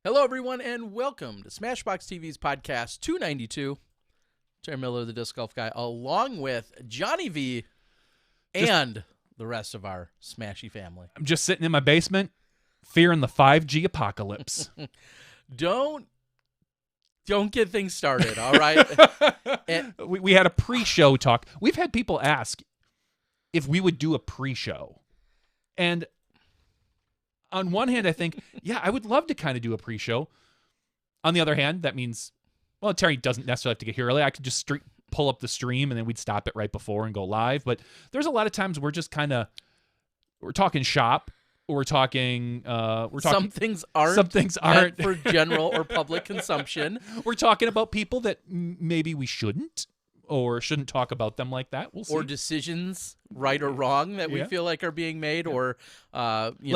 Hello, everyone, and welcome to SmashBoxxTV's podcast 292. Terry Miller, the Disc Golf Guy, along with Johnny V and the rest of our Smashy family. I'm just sitting in my basement, fearing the 5G apocalypse. Don't get things started, all right? We had a pre-show talk. We've had people ask if we would do a pre-show. And on one hand, I think, yeah, I would love to kind of do a pre-show. On the other hand, that means, well, Terry doesn't necessarily have to get here early. I could just pull up the stream and then we'd stop it right before and go live. But there's a lot of times we're just kind of, we're talking shop. We're talking. Some things aren't for general or public consumption. We're talking about people that maybe we shouldn't talk about them like that. We'll see. Or decisions, right or wrong, that we feel like are being made, or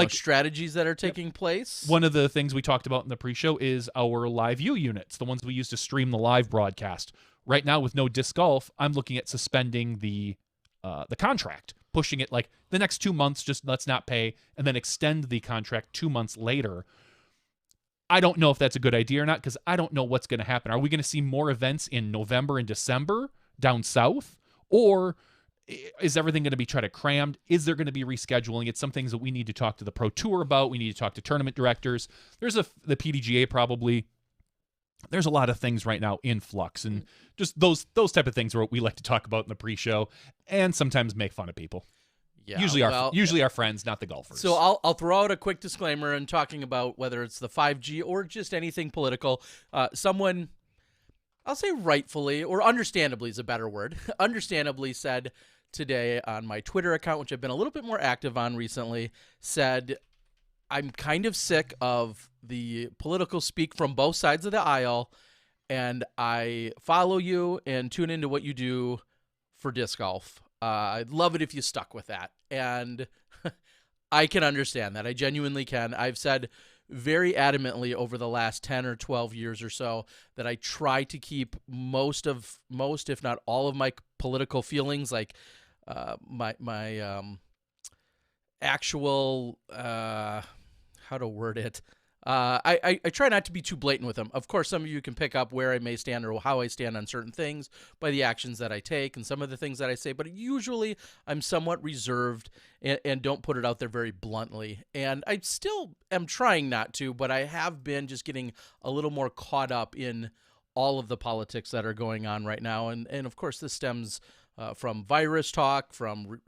strategies that are taking place. One of the things we talked about in the pre-show is our live view units, the ones we use to stream the live broadcast. Right now, with no disc golf, I'm looking at suspending the contract. Pushing it like the next 2 months, just let's not pay, and then extend the contract 2 months later. I don't know if that's a good idea or not, because I don't know what's going to happen. Are we going to see more events in November and December down south? Or is everything going to be crammed? Is there going to be rescheduling? It's some things that we need to talk to the Pro Tour about. We need to talk to tournament directors. There's the PDGA probably. There's a lot of things right now in flux, and just those type of things are what we like to talk about in the pre-show, and sometimes make fun of people. Yeah, usually our friends, not the golfers. So I'll throw out a quick disclaimer in talking about whether it's the 5G or just anything political. Someone, I'll say rightfully or understandably is a better word, understandably said today on my Twitter account, which I've been a little bit more active on recently, said, I'm kind of sick of the political speak from both sides of the aisle, and I follow you and tune into what you do for disc golf. I'd love it if you stuck with that. And I can understand that. I genuinely can. I've said very adamantly over the last 10 or 12 years or so that I try to keep most, if not all of my political feelings, like my actual, how to word it. I try not to be too blatant with them. Of course, some of you can pick up where I may stand or how I stand on certain things by the actions that I take and some of the things that I say, but usually I'm somewhat reserved and don't put it out there very bluntly. And I still am trying not to, but I have been just getting a little more caught up in all of the politics that are going on right now. And of course, this stems from virus talk, from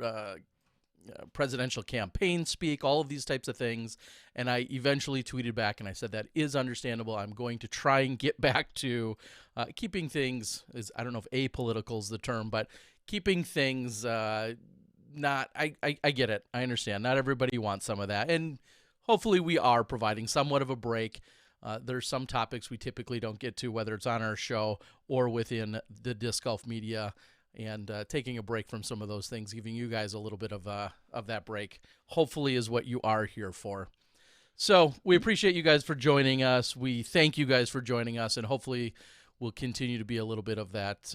presidential campaign speak, all of these types of things. And I eventually tweeted back and I said, that is understandable. I'm going to try and get back to keeping things, I don't know if apolitical is the term, but keeping things I get it. I understand. Not everybody wants some of that. And hopefully we are providing somewhat of a break. There's some topics we typically don't get to, whether it's on our show or within the disc golf media. And taking a break from some of those things, giving you guys a little bit of that break, hopefully is what you are here for. So we appreciate you guys for joining us. We thank you guys for joining us, and hopefully we'll continue to be a little bit of that,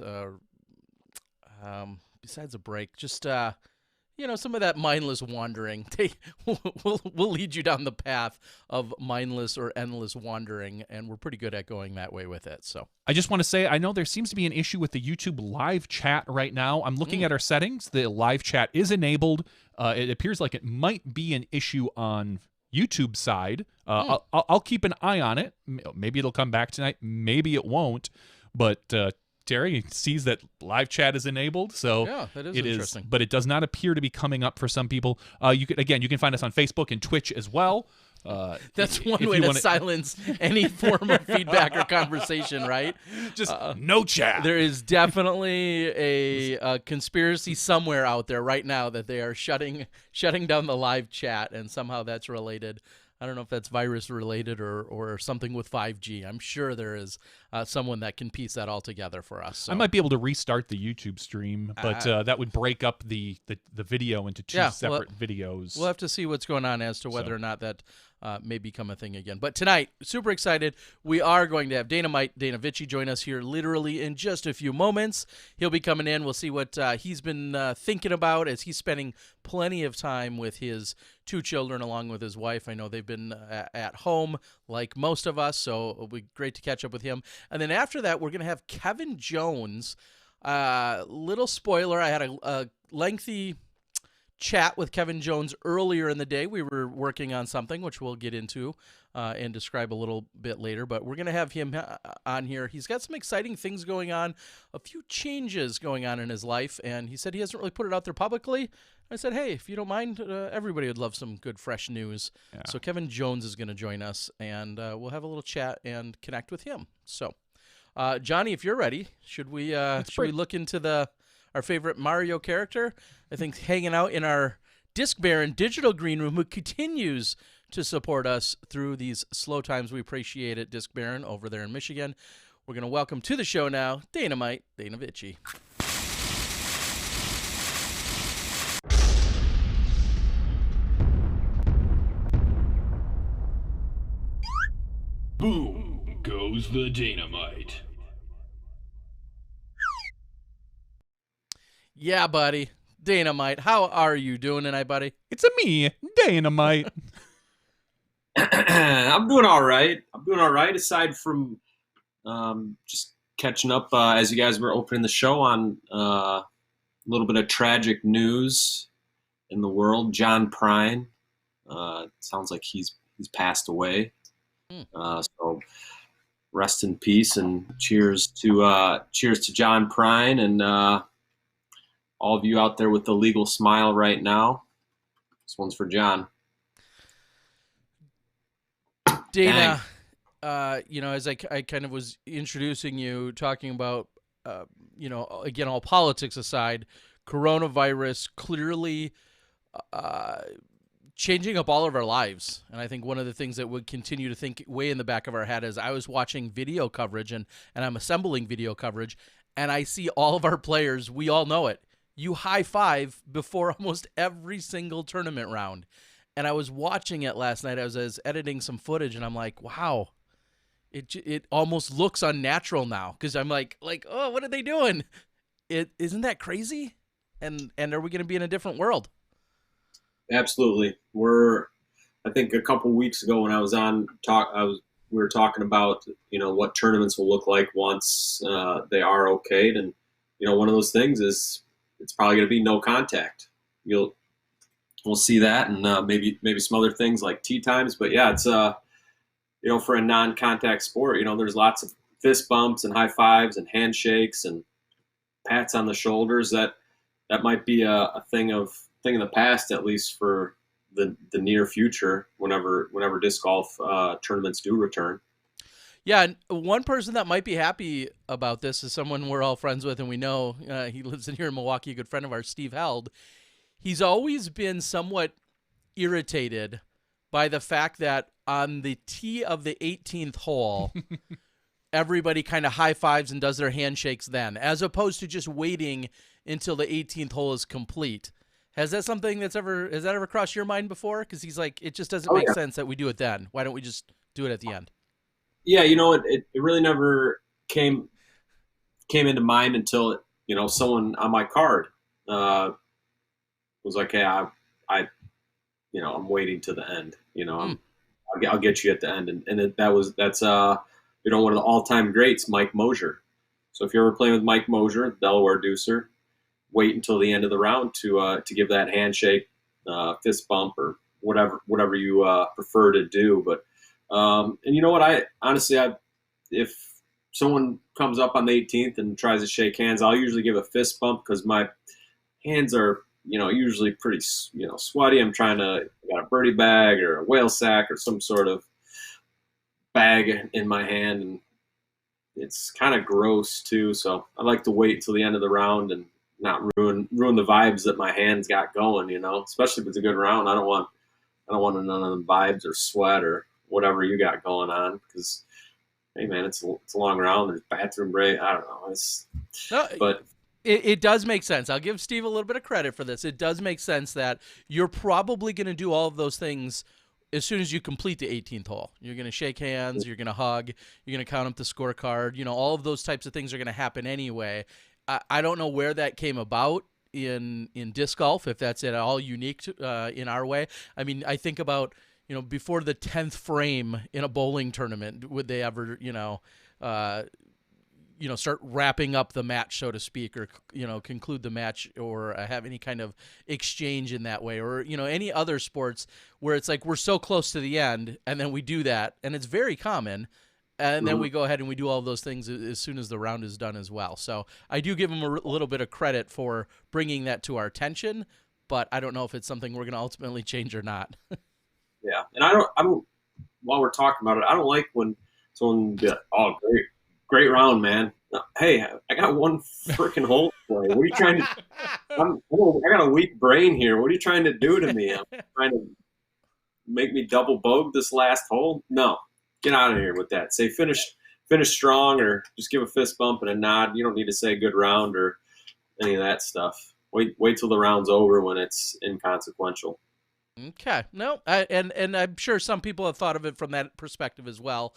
besides a break, just, some of that mindless wandering. We'll lead you down the path of mindless or endless wandering, and we're pretty good at going that way with it. So I just want to say, I know there seems to be an issue with the YouTube live chat right now. I'm looking at our settings. The live chat is enabled. It appears like it might be an issue on YouTube side. I'll keep an eye on it. Maybe it'll come back tonight. Maybe it won't. But Terry sees that live chat is enabled, so yeah, that is interesting. But it does not appear to be coming up for some people. You can find us on Facebook and Twitch as well. That's one way to silence any form of feedback or conversation, right? Just no chat. There is definitely a conspiracy somewhere out there right now that they are shutting down the live chat, and somehow that's related. I don't know if that's virus related or something with 5G. I'm sure there is someone that can piece that all together for us. So. I might be able to restart the YouTube stream, but that would break up the video into two separate videos. We'll have to see what's going on as to whether or not that may become a thing again. But tonight, super excited. We are going to have Mite, Dana Vici, join us here literally in just a few moments. He'll be coming in. We'll see what he's been thinking about as he's spending plenty of time with his 2 children along with his wife. I know they've been at home like most of us, so it'll be great to catch up with him. And then after that, we're going to have Kevin Jones. Little spoiler, I had a lengthy chat with Kevin Jones earlier in the day. We were working on something, which we'll get into and describe a little bit later, but we're going to have him on here. He's got some exciting things going on, a few changes going on in his life, and he said he hasn't really put it out there publicly. I said, hey, if you don't mind, everybody would love some good, fresh news. Yeah. So Kevin Jones is going to join us, and we'll have a little chat and connect with him. So, Johnny, if you're ready, should we look into our favorite Mario character? I think hanging out in our Disc Baron digital green room, who continues to support us through these slow times. We appreciate it, Disc Baron, over there in Michigan. We're going to welcome to the show now, Dana Vici. Boom goes the dynamite. Yeah, buddy. Dynamite, how are you doing tonight, buddy? It's me, Dynamite. I'm doing all right. Aside from just catching up as you guys were opening the show on a little bit of tragic news in the world. John Prine, sounds like he's passed away. So rest in peace and cheers to John Prine and all of you out there with the legal smile right now. This one's for John. Dana, as I kind of was introducing you, talking about, again, all politics aside, coronavirus clearly changing up all of our lives. And I think one of the things that would continue to think way in the back of our head is I was watching video coverage and I'm assembling video coverage, and I see all of our players, we all know it. You high five before almost every single tournament round. And I was watching it last night. I was editing some footage, and I'm like, wow, it almost looks unnatural now, because I'm like, oh, what are they doing? Isn't that crazy? And are we going to be in a different world? Absolutely. I think a couple weeks ago when I was on we were talking about what tournaments will look like once they are okayed, and one of those things is it's probably going to be no contact. We'll see that, and maybe some other things like tee times. But yeah, it's for a non-contact sport, there's lots of fist bumps and high fives and handshakes and pats on the shoulders. That might be a thing in the past, at least for the near future, whenever disc golf tournaments do return. Yeah, and one person that might be happy about this is someone we're all friends with, and we know he lives in here in Milwaukee, a good friend of ours, Steve Held. He's always been somewhat irritated by the fact that on the tee of the 18th hole, everybody kind of high fives and does their handshakes then, as opposed to just waiting until the 18th hole is complete. Has that ever crossed your mind before? Because he's like, it just doesn't make sense that we do it then. Why don't we just do it at the end? Yeah, it really never came into mind until someone on my card was like, "Hey, I'm waiting to the end. I'll get you at the end." And that's one of the all-time greats, Mike Mosier. So if you're ever playing with Mike Mosier, Delaware deucer, wait until the end of the round to give that handshake, fist bump, or whatever you prefer to do. But and you know what? If someone comes up on the 18th and tries to shake hands, I'll usually give a fist bump because my hands are, usually pretty, sweaty. I got a birdie bag or a whale sack or some sort of bag in my hand, and it's kind of gross too. So I like to wait until the end of the round and not ruin the vibes that my hands got going. Especially if it's a good round. I don't want none of the vibes or sweat or whatever you got going on, because hey man, it's a long round. There's bathroom break. I don't know. But it does make sense. I'll give Steve a little bit of credit for this. It does make sense that you're probably going to do all of those things as soon as you complete the 18th hole. You're going to shake hands, you're going to hug, you're going to count up the scorecard. All of those types of things are going to happen anyway. I don't know where that came about in disc golf, if that's at all unique to, in our way. I mean, I think about, before the 10th frame in a bowling tournament, would they ever, start wrapping up the match, so to speak, or, conclude the match, or have any kind of exchange in that way, or, any other sports where it's like we're so close to the end and then we do that, and it's very common, and then we go ahead and we do all those things as soon as the round is done as well. So I do give them a little bit of credit for bringing that to our attention, but I don't know if it's something we're going to ultimately change or not. Yeah, and I don't. While we're talking about it, I don't like when someone be like, "Oh, great round, man." Hey, I got one freaking hole to play. What are you trying to? I got a weak brain here. What are you trying to do to me? I'm trying to make me double bogey this last hole? No, get out of here with that. Say finish strong, or just give a fist bump and a nod. You don't need to say good round or any of that stuff. Wait till the round's over when it's inconsequential. Okay. No, and I'm sure some people have thought of it from that perspective as well.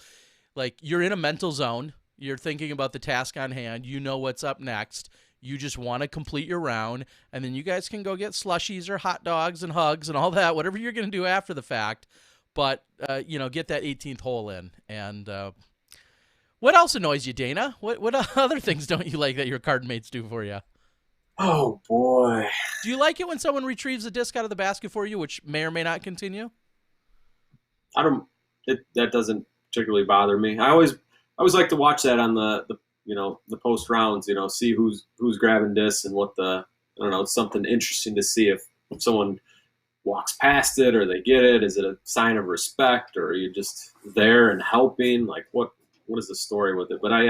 Like, you're in a mental zone. You're thinking about the task on hand. You know what's up next. You just want to complete your round, and then you guys can go get slushies or hot dogs and hugs and all that, whatever you're going to do after the fact. But, get that 18th hole in. And what else annoys you, Dana? What other things don't you like that your card mates do for you? Oh, boy. Do you like it when someone retrieves a disc out of the basket for you, which may or may not continue? I don't. That doesn't particularly bother me. I always like to watch that on the post rounds. See who's grabbing discs and what I don't know. It's something interesting to see if someone walks past it or they get it. Is it a sign of respect, or are you just there and helping? Like, what is the story with it? But I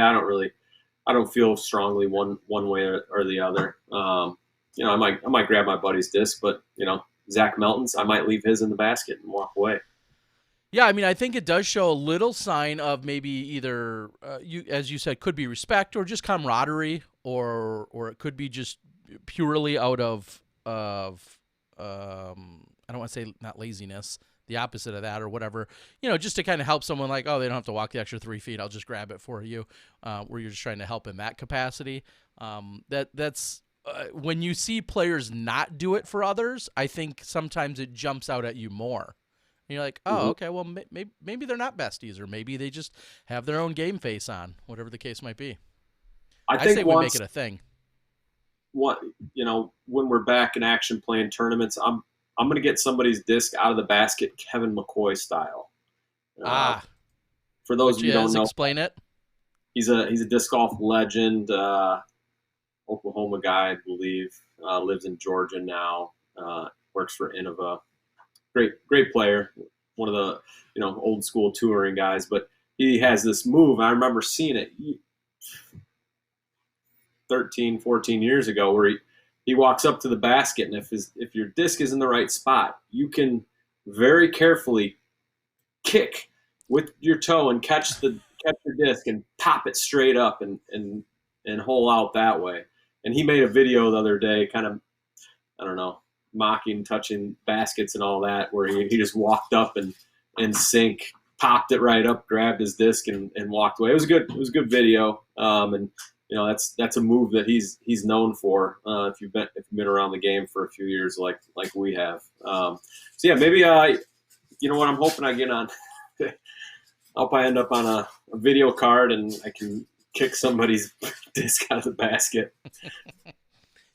don't feel strongly one way or the other. I might grab my buddy's disc, but Zach Melton's, I might leave his in the basket and walk away. Yeah, I mean, I think it does show a little sign of maybe either as you said, could be respect or just camaraderie, or it could be just purely out of I don't want to say not laziness, the opposite of that, or whatever, just to kind of help someone, like, oh, they don't have to walk the extra 3 feet, I'll just grab it for you, where you're just trying to help in that capacity. That's when you see players not do it for others, I think sometimes it jumps out at you more. And you're like, oh, okay, well, maybe they're not besties, or maybe they just have their own game face on, whatever the case might be. I say we make it a thing. When we're back in action playing tournaments, I'm going to get somebody's disc out of the basket, Kevin McCoy style. For those of you who don't know, explain it. He's a disc golf legend, Oklahoma guy, I believe. Lives in Georgia now. Works for Innova. Great player. One of the old school touring guys. But he has this move. I remember seeing it 13, 14 years ago, where he walks up to the basket, and if your disc is in the right spot, you can very carefully kick with your toe and catch your disc and pop it straight up and hole out that way. And he made a video the other day, kind of, I don't know, mocking touching baskets and all that, where he just walked up and sink, popped it right up, grabbed his disc and walked away. It was a good video. And that's a move that he's known for. If you've been around the game for a few years, like we have. So yeah, maybe what I'm hoping I get on. I hope I end up on a video card and I can kick somebody's disc out of the basket.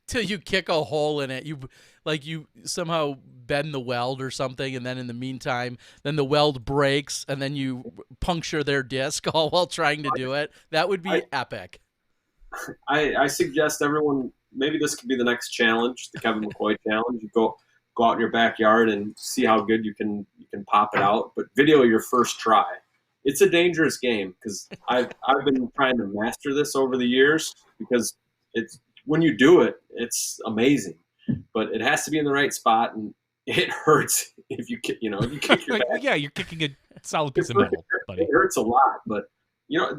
Till you kick a hole in it, you somehow bend the weld or something, and then in the meantime, then the weld breaks, and then you puncture their disc all while trying to do it. That would be epic. I suggest everyone, maybe this could be the next challenge, the Kevin McCoy challenge. You go out in your backyard and see how good you can pop it out, but video your first try. It's a dangerous game, because I've been trying to master this over the years, because it's when you do it, it's amazing, but it has to be in the right spot, and it hurts if you kick your back. Yeah, you're kicking a solid piece of metal, buddy. It hurts a lot, but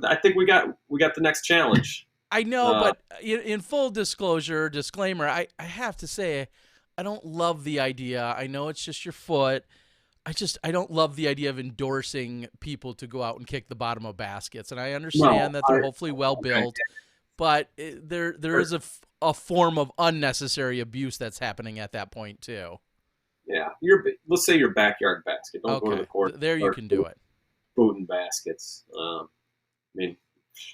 I think we got the next challenge. I know, but in full disclaimer, I have to say, I don't love the idea. I know it's just your foot, I don't love the idea of endorsing people to go out and kick the bottom of baskets. And I understand that they're hopefully well built, but there is a form of unnecessary abuse that's happening at that point too. Yeah, let's say your backyard basket. Don't go to the court. There you can do it. Booting baskets. I mean,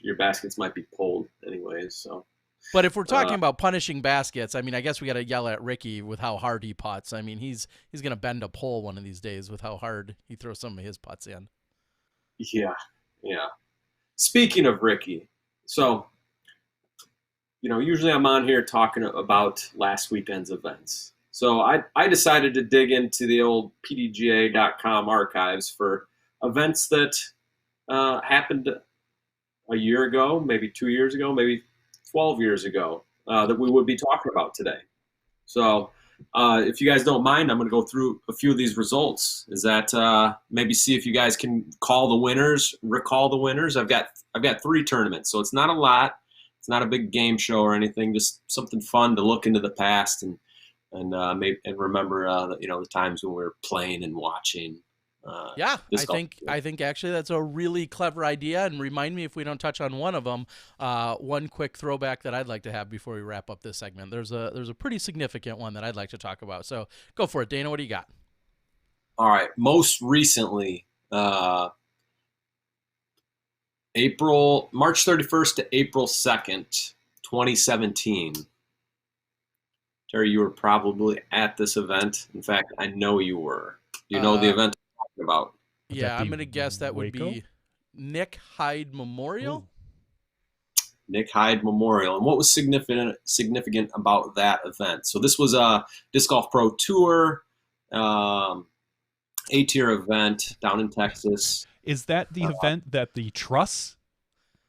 your baskets might be pulled anyways. So, but if we're talking about punishing baskets, I mean, I guess we got to yell at Ricky with how hard he putts. I mean, he's going to bend a pole one of these days with how hard he throws some of his putts in. Yeah. Speaking of Ricky, so usually I'm on here talking about last weekend's events. So I decided to dig into the old PDGA.com archives for events that happened a year ago, maybe 2 years ago, maybe 12 years ago, that we would be talking about today. So if you guys don't mind, I'm going to go through a few of these results. Is that maybe see if you guys can recall the winners? I've got 3 tournaments, so it's not a lot. It's not a big game show or anything. Just something fun to look into the past and remember the times when we were playing and watching. I think actually that's a really clever idea. And remind me if we don't touch on one of them. One quick throwback that I'd like to have before we wrap up this segment. There's a pretty significant one that I'd like to talk about. So go for it, Dana. What do you got? All right. Most recently, March 31st to April 2nd, 2017. Terry, you were probably at this event. In fact, I know you were. You know the event I'm talking about. Yeah, I'm going to guess that would be Nick Hyde Memorial. Ooh. Nick Hyde Memorial. And what was significant about that event? So this was a Disc Golf Pro Tour, A-tier event down in Texas. Is that the event that the truss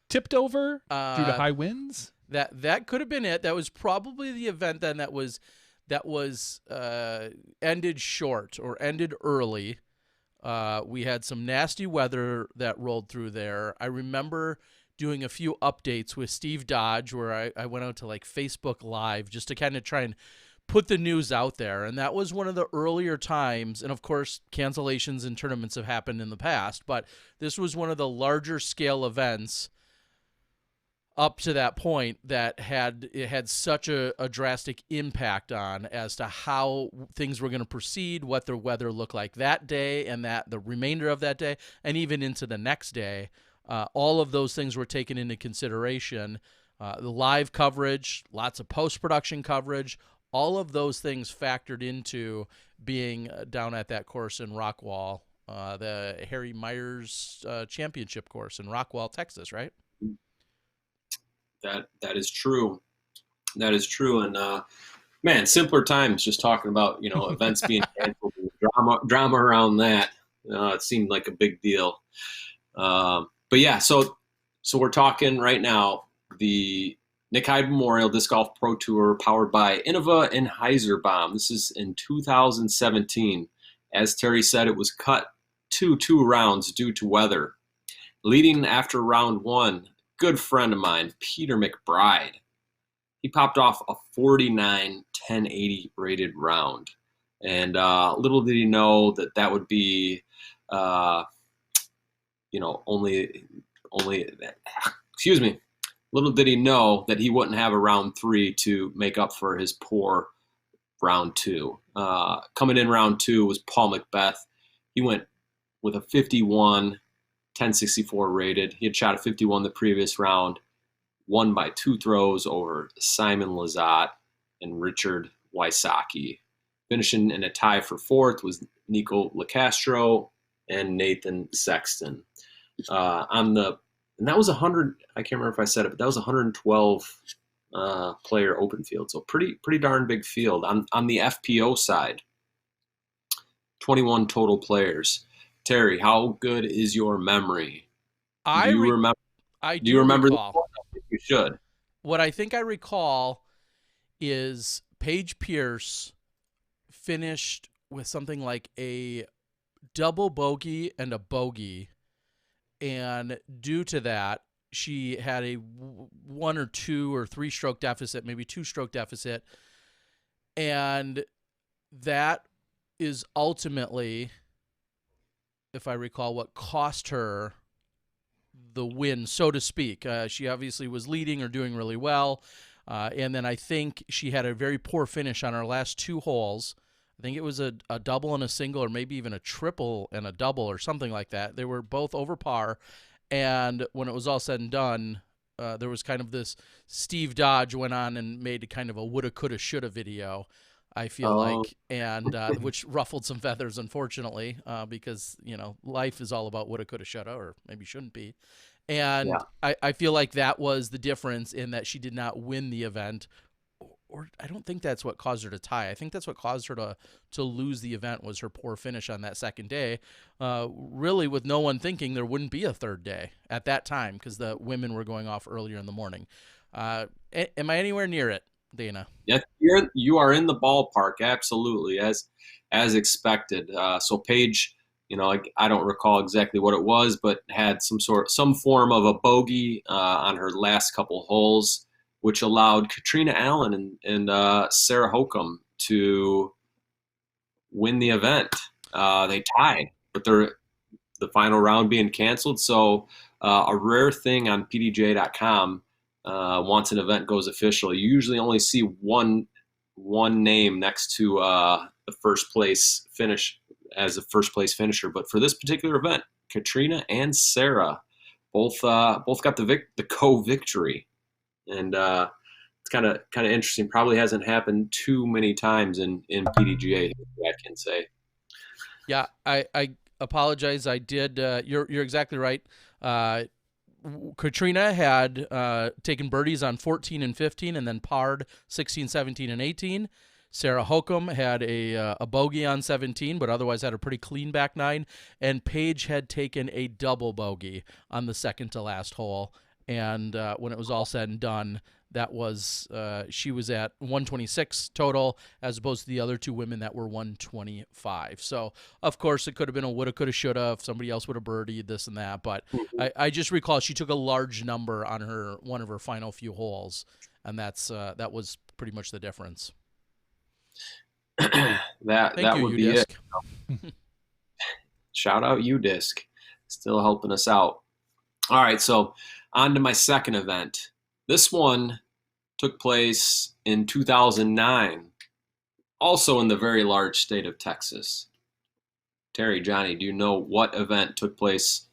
tipped over due to high winds? That could have been it. That was probably the event then that was ended short or ended early. We had some nasty weather that rolled through there. I remember doing a few updates with Steve Dodge where I went out to like Facebook Live just to kind of try and put the news out there. And that was one of the earlier times. And of course, cancellations in tournaments have happened in the past, but this was one of the larger scale events up to that point that had such a drastic impact on as to how things were going to proceed, what the weather looked like that day and that the remainder of that day, and even into the next day. All of those things were taken into consideration. The live coverage, lots of post-production coverage, all of those things factored into being down at that course in Rockwall, the Harry Myers Championship course in Rockwall, Texas, right? That is true. That is true. And man, simpler times. Just talking about events being canceled, and drama around that. It seemed like a big deal. But yeah, so we're talking right now the Nick Hyde Memorial Disc Golf Pro Tour, powered by Innova and Heiserbaum. This is in 2017. As Terry said, it was cut to 2 rounds due to weather. Leading after round 1. Good friend of mine, Peter McBride. He popped off a 49 1080 rated round. And little did he know that would be, excuse me. Little did he know that he wouldn't have a round 3 to make up for his poor round 2. Coming in round 2 was Paul Macbeth. He went with a 51 1064 rated. He had shot a 51 the previous round, won by 2 throws over Simon Lizotte and Richard Wysocki. Finishing in a tie for 4th was Nico LaCastro and Nathan Sexton. And that was 100. I can't remember if I said it, but that was 112 player open field. So pretty darn big field. On the FPO side, 21 total players. Terry, how good is your memory? Do you remember? I do remember. Recall. You should. What I think I recall is Paige Pierce finished with something like a double bogey and a bogey, and due to that, she had a 1 or 2 or 3 stroke deficit, maybe 2 stroke deficit, and that is ultimately if I recall, what cost her the win, so to speak. She obviously was leading or doing really well. And then I think she had a very poor finish on her last 2 holes. I think it was a double and a single, or maybe even a triple and a double or something like that. They were both over par. And when it was all said and done, there was kind of this Steve Dodge went on and made kind of a woulda, coulda, shoulda video, I feel like, and which ruffled some feathers, unfortunately, because, life is all about woulda, coulda, shoulda, or maybe shouldn't be. And I feel like that was the difference in that she did not win the event, or I don't think that's what caused her to tie. I think that's what caused her to lose the event was her poor finish on that second day, really with no one thinking there wouldn't be a third day at that time because the women were going off earlier in the morning. Am I anywhere near it, Dana? Yes, you are in the ballpark, absolutely, as expected. So Paige, I don't recall exactly what it was, but had some form of a bogey on her last couple holes, which allowed Katrina Allen and Sarah Hokum to win the event. They tied, but the final round being canceled. So a rare thing on PDJ.com. Once an event goes official, you usually only see one name next to the first place finish as a first place finisher. But for this particular event, Katrina and Sarah both got the co-victory, and it's kind of interesting. Probably hasn't happened too many times in PDGA, I can say. Yeah, I apologize. I did. You're exactly right. Katrina had taken birdies on 14 and 15 and then parred 16, 17, and 18. Sarah Hokum had a bogey on 17, but otherwise had a pretty clean back 9. And Paige had taken a double bogey on the second to last hole. And when it was all said and done, that was she was at 126 total as opposed to the other 2 women that were 125. So, of course, it could have been a woulda, coulda, shoulda if somebody else would have birdied this and that. But I just recall she took a large number on one of her final few holes, and that was pretty much the difference. that would be it. Shout out UDisc, still helping us out. All right, so on to my second event. This one took place in 2009, also in the very large state of Texas. Terry, Johnny, do you know what event took place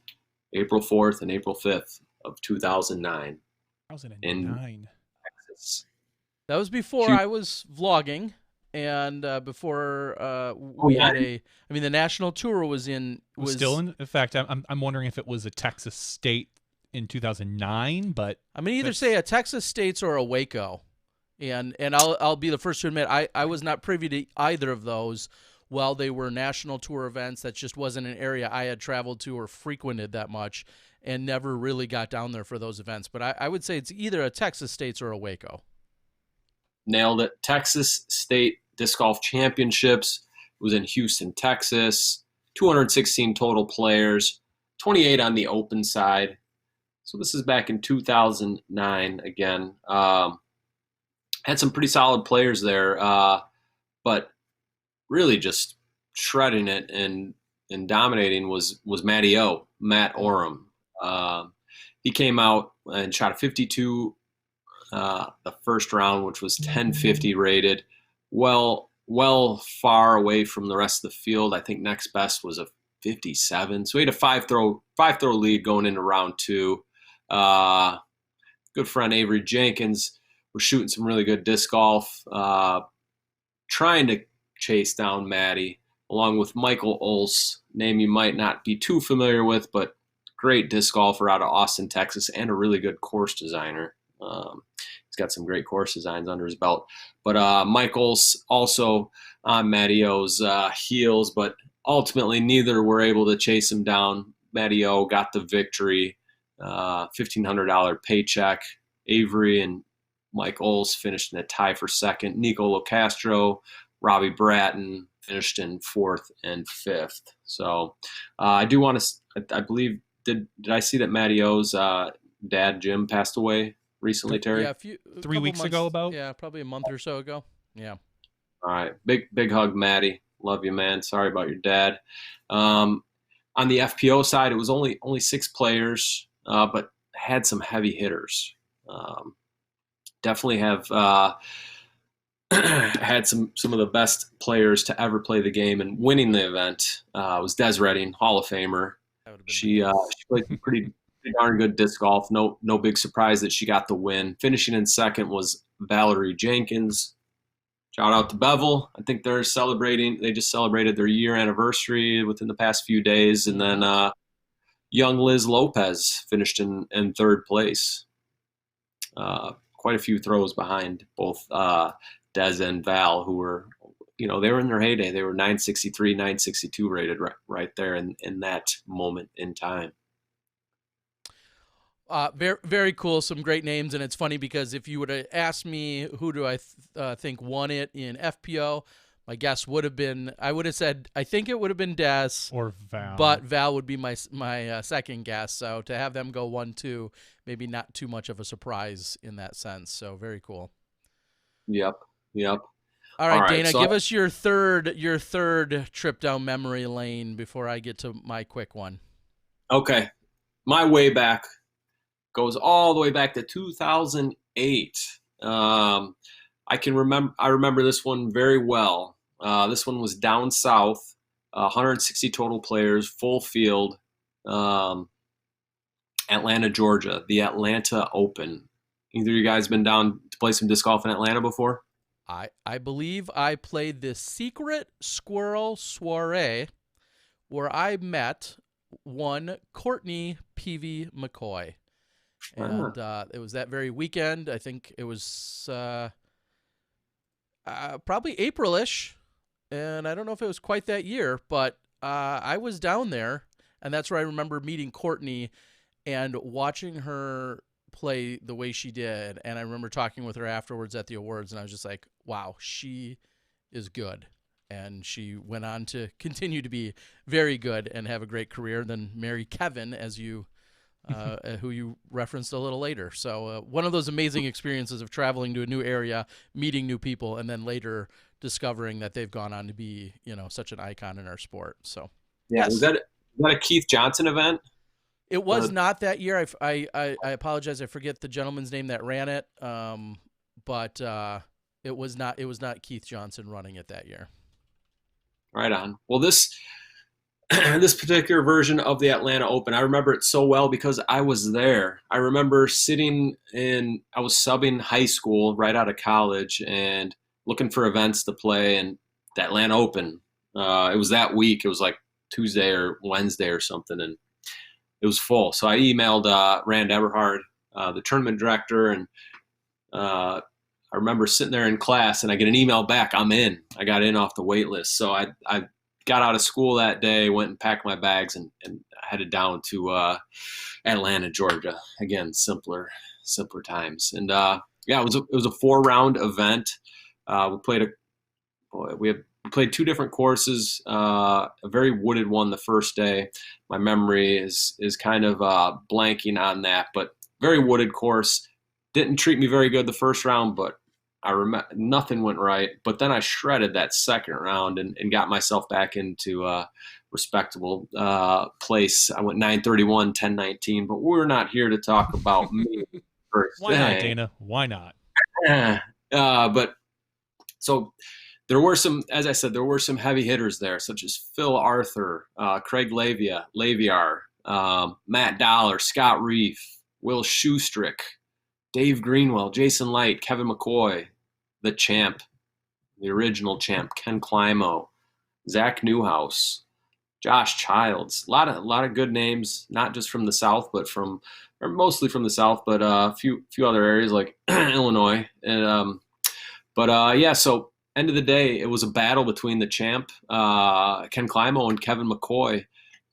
April 4th and April 5th of 2009? 2009. In Texas. That was before I was vlogging, and before we had the national tour was still in effect. I'm wondering if it was a Texas state in 2009, but I mean, either say a Texas States or a Waco, and I'll be the first to admit I was not privy to either of those. While they were national tour events, that just wasn't an area I had traveled to or frequented that much, and never really got down there for those events. But I would say it's either a Texas States or a Waco. Nailed it. Texas State Disc Golf Championships was in Houston, Texas. 216 total players, 28 on the open side. So this is back in 2009 again. Had some pretty solid players there, but really just shredding it and dominating was Matt Oram. He came out and shot a 52 the first round, which was 1050 rated. Well far away from the rest of the field. I think next best was a 57. So he had a five throw lead going into round 2. Good friend Avery Jenkins was shooting some really good disc golf, trying to chase down Maddie, along with Michael Olse, name you might not be too familiar with, but great disc golfer out of Austin, Texas, and a really good course designer. He's got some great course designs under his belt. But Michael's also on Matty O's heels, but ultimately neither were able to chase him down. Matty O got the victory. $1,500 paycheck. Avery and Mike Olse finished in a tie for second. Nico Locastro, Robbie Bratton finished in 4th and 5th. So I do want to, I believe, did I see that Matty O's dad, Jim, passed away recently, Terry? Yeah, 3 weeks ago about? Yeah, probably a month or so ago. Yeah. All right. Big hug, Matty. Love you, man. Sorry about your dad. on the FPO side, it was only 6 players, but had some heavy hitters. Definitely have had some of the best players to ever play the game, and winning the event was Des Redding, Hall of Famer. She played some pretty darn good disc golf. No big surprise that she got the win. Finishing in second was Valerie Jenkins. Shout out to Bevel. I think they're celebrating. They just celebrated their year anniversary within the past few days. And then young Liz Lopez finished in third place. Quite a few throws behind both Des and Val, who were, they were in their heyday. They were 963, 962 rated right there in that moment in time. Very, very cool. Some great names, and it's funny because if you would have asked me who do I think won it in FPO, my guess would have been, I would have said, I think it would have been Des or Val, but Val would be my second guess. So to have them go 1-2, maybe not too much of a surprise in that sense. So very cool. Yep. All right, Dana, give us your third trip down memory lane before I get to my quick one. Okay, my way back goes all the way back to 2008. I remember this one very well. This one was down south, 160 total players, full field, Atlanta, Georgia, the Atlanta Open. Either of you guys been down to play some disc golf in Atlanta before? I believe I played the Secret Squirrel Soiree, where I met one Courtney Peavy McCoy. And it was that very weekend. I think it was probably April-ish, and I don't know if it was quite that year, but I was down there, and that's where I remember meeting Courtney and watching her play the way she did. And I remember talking with her afterwards at the awards, and I was just like, wow, she is good. And she went on to continue to be very good and have a great career, then marry Kevin, as you who you referenced a little later. So one of those amazing experiences of traveling to a new area, meeting new people, and then later discovering that they've gone on to be, such an icon in our sport. So yeah, yes. Was that a Keith Johnson event? It was not that year. I apologize. I forget the gentleman's name that ran it. But it was not Keith Johnson running it that year. Right on. Well, this particular version of the Atlanta Open, I remember it so well because I was there. I remember I was subbing high school right out of college and looking for events to play, and the Atlanta Open, it was that week. It was like Tuesday or Wednesday or something, and it was full. So I emailed Rand Eberhard, the tournament director, and I remember sitting there in class, and I get an email back. I'm in. I got in off the wait list. So I got out of school that day, went and packed my bags, and headed down to Atlanta, Georgia. Again, simpler times. And it was a 4-round event. We played 2 different courses. A very wooded one the first day. My memory is kind of blanking on that, but very wooded course. Didn't treat me very good the first round, but I remember nothing went right. But then I shredded that second round and got myself back into a respectable place. I went 931, 1019, but we're not here to talk about me. Why not, Dana? Why not? But so there were some, as I said, there were some heavy hitters there, such as Phil Arthur, Craig Laviar, Matt Dollar, Scott Reef, Will Schustrick, Dave Greenwell, Jason Light, Kevin McCoy, the champ, the original champ, Ken Climo, Zach Newhouse, Josh Childs. A lot of good names, not just from the South, but mostly from the South, but a few other areas like Illinois. And so end of the day, it was a battle between the champ, Ken Climo, and Kevin McCoy,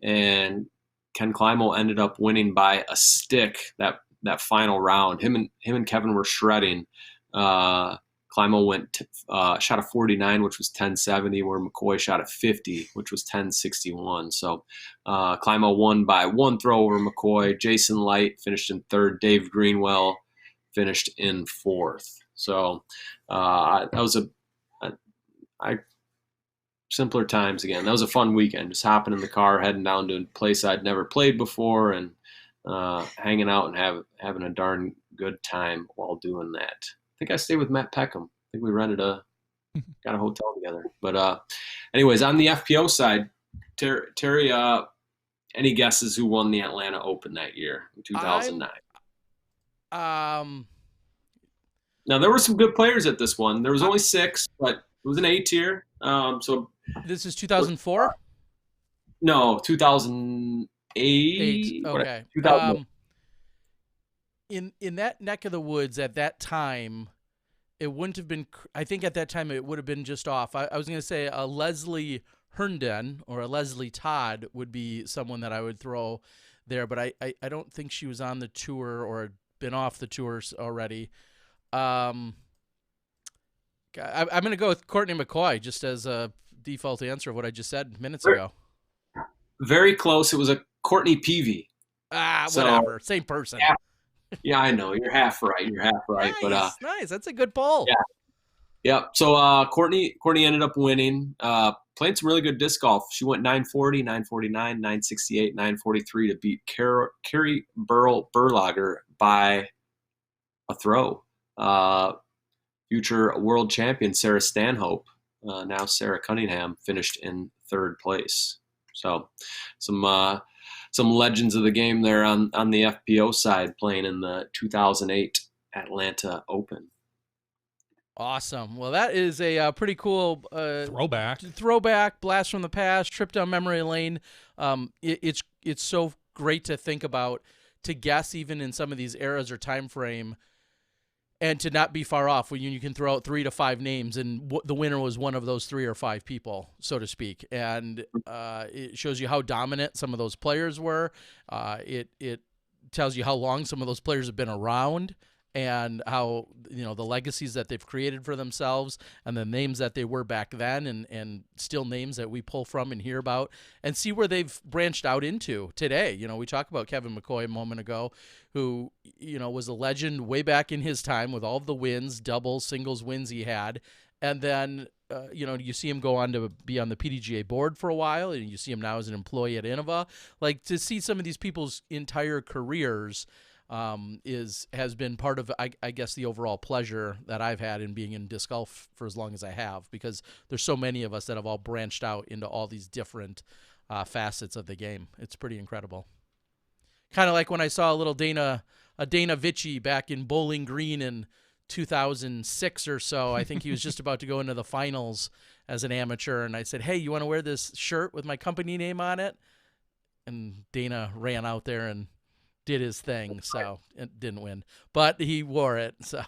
and Ken Climo ended up winning by a stick that final round. Him and Kevin were shredding. Climo shot a 49, which was 1070, where McCoy shot a 50, which was 1061. So Climo won by 1 throw over McCoy. Jason Light finished in 3rd. Dave Greenwell finished in 4th. So I simpler times again. That was a fun weekend, just hopping in the car, heading down to a place I'd never played before, and hanging out and having a darn good time while doing that. I think I stayed with Matt Peckham. I think we got a hotel together. But anyways, on the FPO side, Terry, any guesses who won the Atlanta Open that year in 2009? Now, there were some good players at this one. There was only 6, but it was an A tier. So this is 2004? No, 2008. Okay. 2008. In that neck of the woods at that time, it wouldn't have been. I think at that time it would have been just off. I was going to say a Leslie Herndon or a Leslie Todd would be someone that I would throw there, but I don't think she was on the tour or had been off the tours already. I'm going to go with Courtney McCoy just as a default answer of what I just said minutes ago. Very close. It was a Courtney Peavy. Whatever. Same person. Yeah, I know. You're half right. Nice, but nice. That's a good poll. Yeah. So Courtney ended up winning. Playing some really good disc golf. She went 940, 949, 968, 943 to beat Carrie Berlager by a throw. Future world champion Sarah Stanhope, now Sarah Cunningham, finished in 3rd place. So some legends of the game there on the FPO side playing in the 2008 Atlanta Open. Awesome. Well, that is a pretty cool throwback, blast from the past, trip down memory lane. It's so great to think about, to guess even in some of these eras or time frame, and to not be far off when you can throw out 3 to 5 names, and the winner was one of those 3 or 5 people, so to speak. And it shows you how dominant some of those players were. It tells you how long some of those players have been around, and how, the legacies that they've created for themselves, and the names that they were back then, and still names that we pull from and hear about and see where they've branched out into today. We talked about Kevin McCoy a moment ago, who, was a legend way back in his time with all of the wins, doubles, singles wins he had. And then, you see him go on to be on the PDGA board for a while, and you see him now as an employee at Innova. Like, to see some of these people's entire careers has been part of, I guess, the overall pleasure that I've had in being in disc golf for as long as I have, because there's so many of us that have all branched out into all these different facets of the game. It's pretty incredible. Kind of like when I saw a Dana Vici back in Bowling Green in 2006 or so. I think he was just about to go into the finals as an amateur, and I said, "Hey, you want to wear this shirt with my company name on it?" And Dana ran out there and did his thing, so it didn't win, but he wore it. So,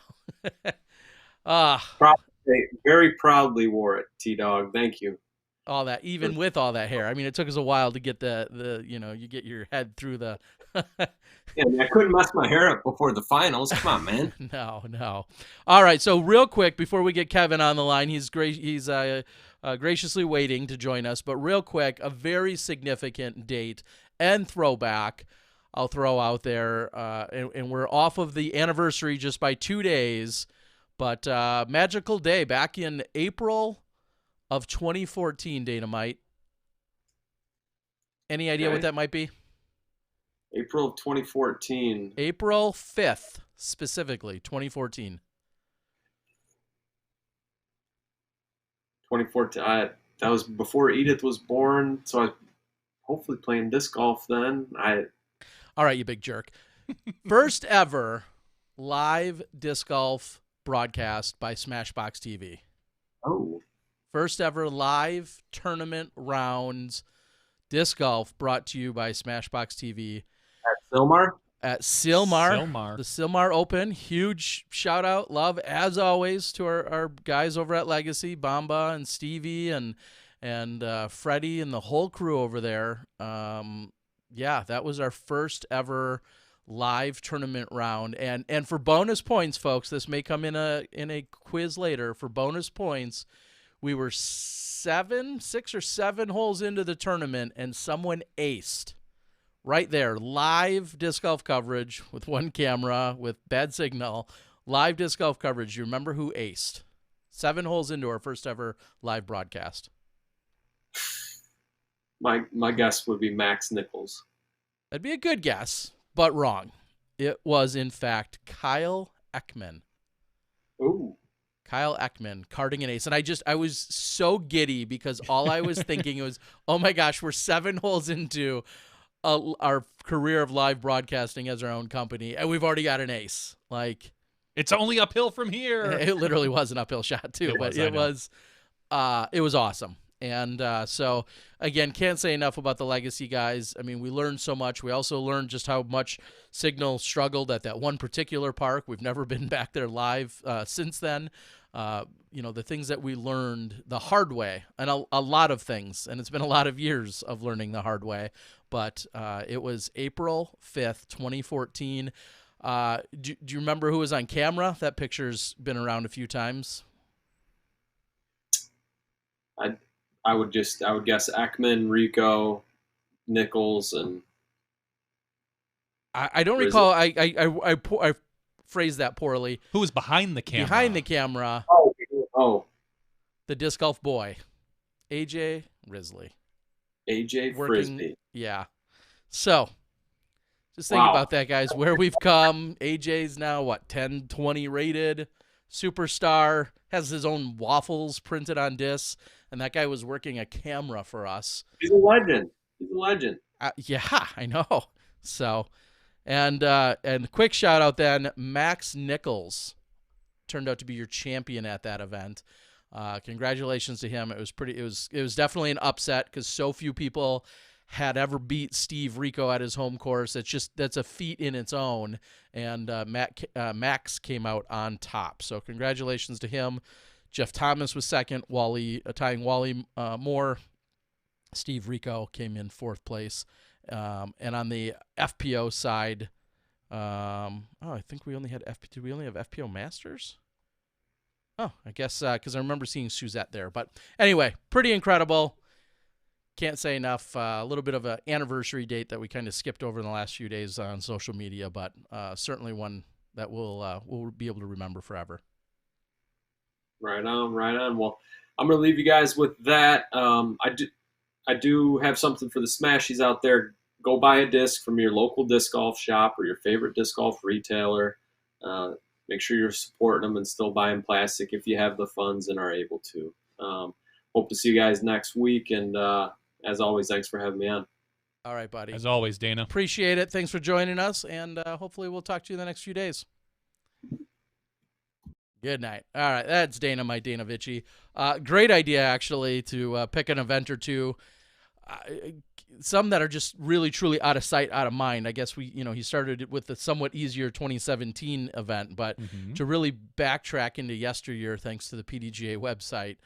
very proudly wore it, T-Dog. Thank you. All that, even with all that hair. I mean, it took us a while to get the you get your head through the. Yeah, I couldn't mess my hair up before the finals. Come on, man. No. All right, so real quick before we get Kevin on the line, he's graciously waiting to join us. But real quick, a very significant date and throwback I'll throw out there, and we're off of the anniversary just by 2 days, but magical day back in April of 2014, Dynamite. Any idea what that might be? April of 2014. April 5th, specifically, 2014. 2014. That was before Edith was born, so I was hopefully playing disc golf then. All right, you big jerk. First ever live disc golf broadcast by SmashBoxxTV. Oh. First ever live tournament rounds disc golf brought to you by SmashBoxxTV. At Silmar? At Silmar. The Silmar Open. Huge shout out, love, as always, to our guys over at Legacy, Bamba and Stevie and Freddie and the whole crew over there. Yeah, that was our first ever live tournament round. And for bonus points, folks, this may come in a quiz later. For bonus points, we were 6 or 7 holes into the tournament, and someone aced. Right there, live disc golf coverage with one camera with bad signal. Live disc golf coverage. You remember who aced? 7 holes into our first ever live broadcast. My guess would be Max Nichols. That'd be a good guess, but wrong. It was, in fact, Kyle Ekman. Ooh. Kyle Ekman carding an ace. And I was so giddy because all I was thinking was, oh my gosh, we're 7 holes into our career of live broadcasting as our own company, and we've already got an ace. Like, It's only uphill from here. it literally was an uphill shot too, It but was, it was awesome. And so, again, can't say enough about the Legacy guys. I mean, we learned so much. We also learned just how much Signal struggled at that one particular park. We've never been back there live since then. The things that we learned the hard way, and a lot of things, and it's been a lot of years of learning the hard way, but it was April 5th, 2014. Do you remember who was on camera? That picture's been around a few times. I would guess Ekman, Rico, Nichols, and I don't recall. I phrased that poorly. Who was behind the camera? Behind the camera, oh, the disc golf boy, AJ Risley. AJ Frisbee. Yeah. So, just think Wow. about that, guys. Where we've come. AJ's now, what, 10, 20 rated, superstar, has his own waffles printed on discs, and that guy was working a camera for us. He's a legend. He's a legend. Yeah, I know. So, and quick shout out then, Max Nichols turned out to be your champion at that event. Congratulations to him. It was definitely an upset because so few people had ever beat Steve Rico at his home course. That's a feat in its own. And Max came out on top. So congratulations to him. Jeff Thomas was second, tying Wally Moore. Steve Rico came in 4th place. And on the FPO side, I think we only had did we only have FPO Masters? Oh, I guess because I remember seeing Suzette there. But anyway, pretty incredible. Can't say enough. A little bit of an anniversary date that we kind of skipped over in the last few days on social media, but certainly one that we'll be able to remember forever. Right on, right on. Well, I'm going to leave you guys with that. I do have something for the Smashies out there. Go buy a disc from your local disc golf shop or your favorite disc golf retailer. Make sure you're supporting them and still buying plastic if you have the funds and are able to. Hope to see you guys next week. And as always, thanks for having me on. All right, buddy. As always, Dana. Appreciate it. Thanks for joining us, and hopefully we'll talk to you in the next few days. Good night. All right, that's Dana, my Dana Vici. Great idea, actually, to pick an event or two. Some that are just really, truly out of sight, out of mind. I guess he started with the somewhat easier 2017 event, but to really backtrack into yesteryear, thanks to the PDGA website,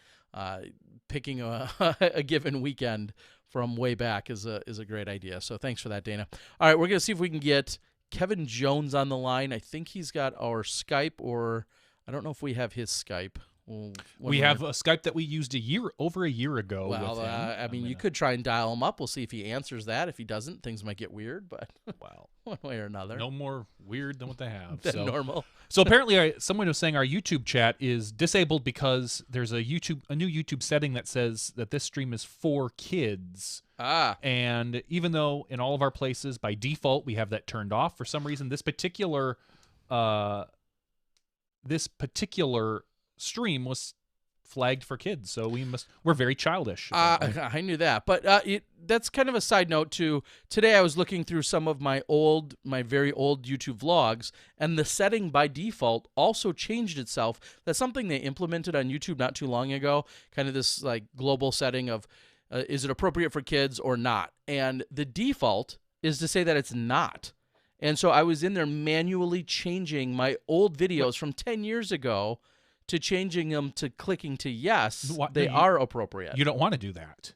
picking a given weekend from way back is a great idea. So thanks for that, Dana. All right, we're going to see if we can get Kevin Jones on the line. I think he's got our Skype, or I don't know if we have his Skype. We have a Skype that we used over a year ago. Well, with him. I mean, you could try and dial him up. We'll see if he answers that. If he doesn't, things might get weird, but well, one way or another. No more weird than what they have. Than normal. So apparently someone was saying our YouTube chat is disabled because there's a new YouTube setting that says that this stream is for kids. And even though in all of our places by default we have that turned off, for some reason this particular stream was flagged for kids, so we're very childish. I knew that, but that's kind of a side note too. Today I was looking through some of my very old YouTube vlogs, and the setting by default also changed itself. That's something they implemented on YouTube not too long ago, kind of this like global setting of is it appropriate for kids or not, and the default is to say that it's not. And so I was in there manually changing my old videos from 10 years ago to changing them to clicking to yes, they are appropriate. You don't want to do that.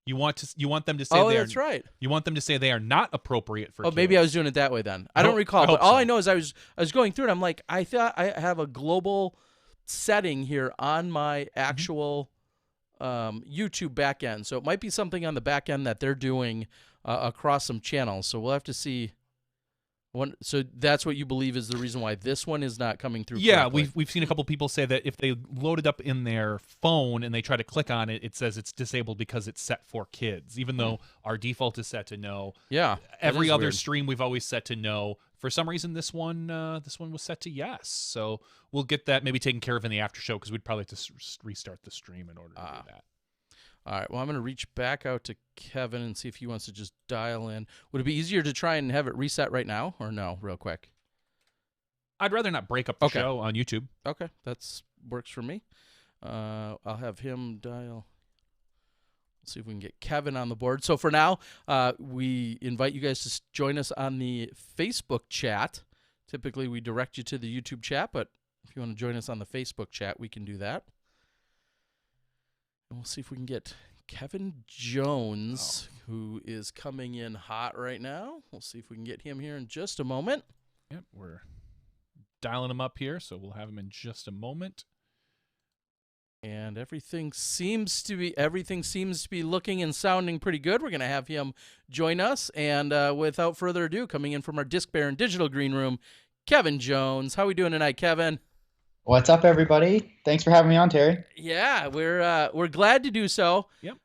You want them to say that's right. You want them to say they are not appropriate for kids. Maybe I was doing it that way then. I don't recall, but all I know is I was going through it. I'm like, I thought I have a global setting here on my actual YouTube backend. So it might be something on the back end that they're doing across some channels. So we'll have to see So that's what you believe is the reason why this one is not coming through. Yeah, correctly. we've seen a couple people say that if they load it up in their phone and they try to click on it, it says it's disabled because it's set for kids, even though our default is set to no. Yeah, Every other weird. stream we've always set to no. For some reason, this one was set to yes. So we'll get that maybe taken care of in the after show because we'd probably have to restart the stream in order to do that. All right. Well, I'm going to reach back out to Kevin and see if he wants to just dial in. Would it be easier to try and have it reset right now or no, real quick? I'd rather not break up the show on YouTube. Okay. That works for me. I'll have him dial. Let's see if we can get Kevin on the board. So for now, we invite you guys to join us on the Facebook chat. Typically, we direct you to the YouTube chat, but if you want to join us on the Facebook chat, we can do that. And we'll see if we can get Kevin Jones, who is coming in hot right now. We'll see if we can get him here in just a moment. Yep, we're dialing him up here, so we'll have him in just a moment. And everything seems to be looking and sounding pretty good. We're going to have him join us. And without further ado, coming in from our Disc Bear and Digital Green Room, Kevin Jones. How are we doing tonight, Kevin? What's up, everybody? Thanks for having me on, Terry. Yeah, we're glad to do so. Yep.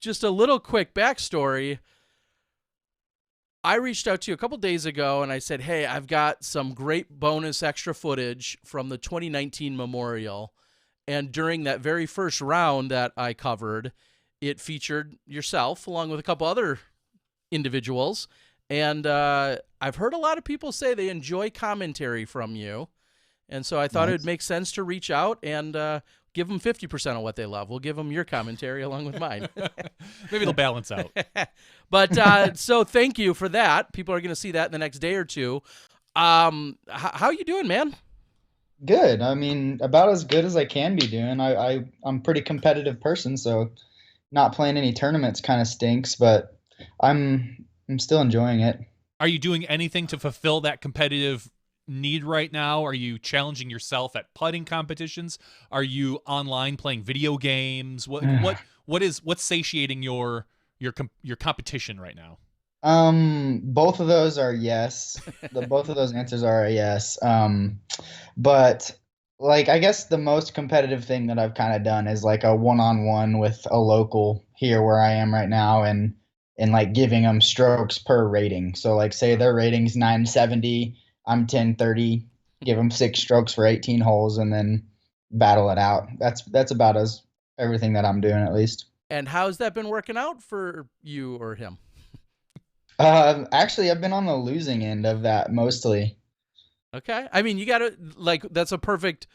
Just a little quick backstory. I reached out to you a couple days ago and I said, hey, I've got some great bonus extra footage from the 2019 Memorial. And during that very first round that I covered, it featured yourself along with a couple other individuals. And I've heard a lot of people say they enjoy commentary from you. And so I thought it would make sense to reach out and give them 50% of what they love. We'll give them your commentary along with mine. Maybe it'll balance out. But so thank you for that. People are going to see that in the next day or two. How you doing, man? Good. I mean, about as good as I can be doing. I'm a pretty competitive person, so not playing any tournaments kind of stinks, but I'm still enjoying it. Are you doing anything to fulfill that competitive need right now? Are you challenging yourself at putting competitions? Are you online playing video games? What's satiating your competition right now? Both of those are yes. Both of those answers are a yes. But like I guess the most competitive thing that I've kind of done is like a one-on-one with a local here where I am right now and like giving them strokes per rating. So like say their rating's 970, I'm 1030, give them 6 strokes for 18 holes and then battle it out. That's about as everything that I'm doing at least. And how's that been working out for you or him? Actually, I've been on the losing end of that mostly. Okay. I mean, you got to that's a perfect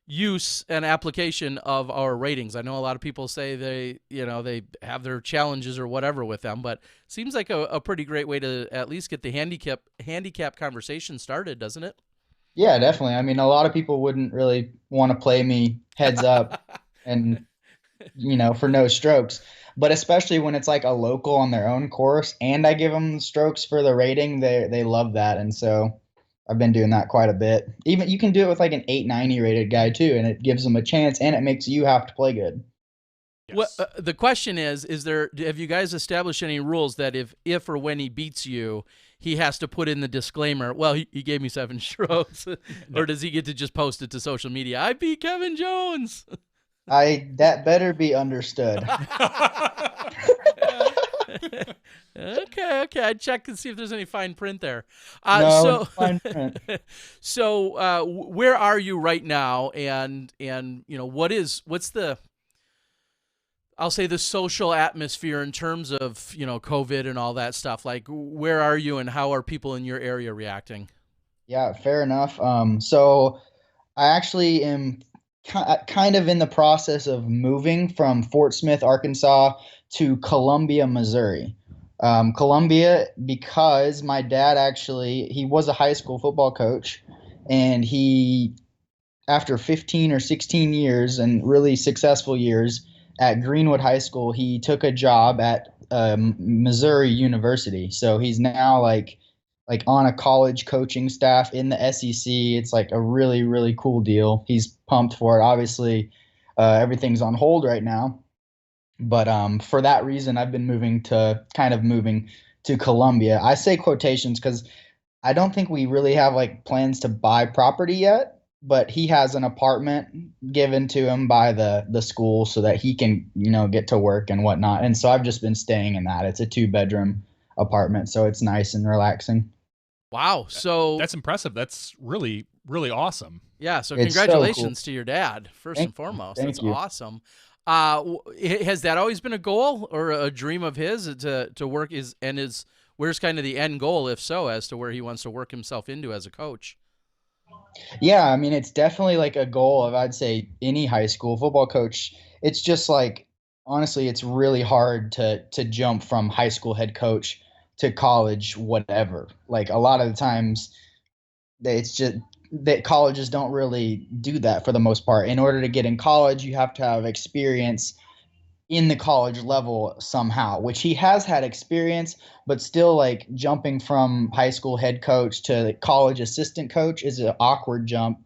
use and application of our ratings. I know a lot of people say they have their challenges or whatever with them, but seems like a pretty great way to at least get the handicap conversation started, doesn't it? Yeah, definitely. I mean, a lot of people wouldn't really want to play me heads up and for no strokes. But especially when it's like a local on their own course and I give them strokes for the rating, they love that. And so I've been doing that quite a bit. Even you can do it with like an 890 rated guy too, and it gives them a chance and it makes you have to play good. Yes. Well, the question is have you guys established any rules that if or when he beats you, he has to put in the disclaimer, well, he gave me 7 strokes, or does he get to just post it to social media? I beat Kevin Jones. That better be understood. Okay. I'd check and see if there's any fine print there. No, fine print. So where are you right now? And what's the, I'll say the social atmosphere in terms of, COVID and all that stuff. Like, where are you and how are people in your area reacting? Yeah, fair enough. So I actually am kind of in the process of moving from Fort Smith, Arkansas to Columbia, Missouri. Columbia, because my dad he was a high school football coach, and he, after 15 or 16 years and really successful years at Greenwood High School, he took a job at Missouri University. So he's now like on a college coaching staff in the SEC. It's like a really, really cool deal. He's pumped for it. Obviously, everything's on hold right now. But for that reason, I've been moving to to Columbia. I say quotations because I don't think we really have like plans to buy property yet, but he has an apartment given to him by the school so that he can, get to work and whatnot. And so I've just been staying in that. It's a 2-bedroom apartment, so it's nice and relaxing. Wow. So That's impressive. That's really, really awesome. yeah. So It's so congratulations to your dad, first and foremost. Thank That's you. awesome. Has that always been a goal or a dream of his to work where's kind of the end goal, if so, as to where he wants to work himself into as a coach? Yeah, I mean, it's definitely like a goal of, I'd say, any high school football coach. It's just like, honestly, it's really hard to jump from high school head coach to college, whatever. Like a lot of the times, it's just that colleges don't really do that for the most part. In order to get in college, you have to have experience in the college level somehow, which he has had experience, but still like jumping from high school head coach to college assistant coach is an awkward jump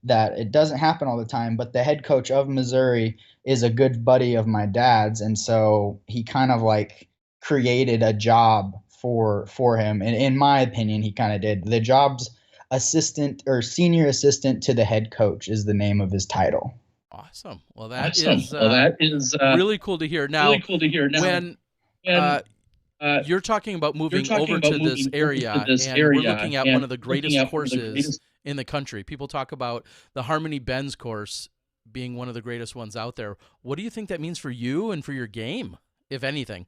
that it doesn't happen all the time. But the head coach of Missouri is a good buddy of my dad's. And so he kind of like created a job for him. And in my opinion, he kind of did. The job's assistant or senior assistant to the head coach is the name of his title. Awesome. Well, that is really cool to hear. Now, when you're talking about moving over to this area, and we're looking at one of the greatest courses in the country. People talk about the Harmony Benz course being one of the greatest ones out there. What do you think that means for you and for your game, if anything?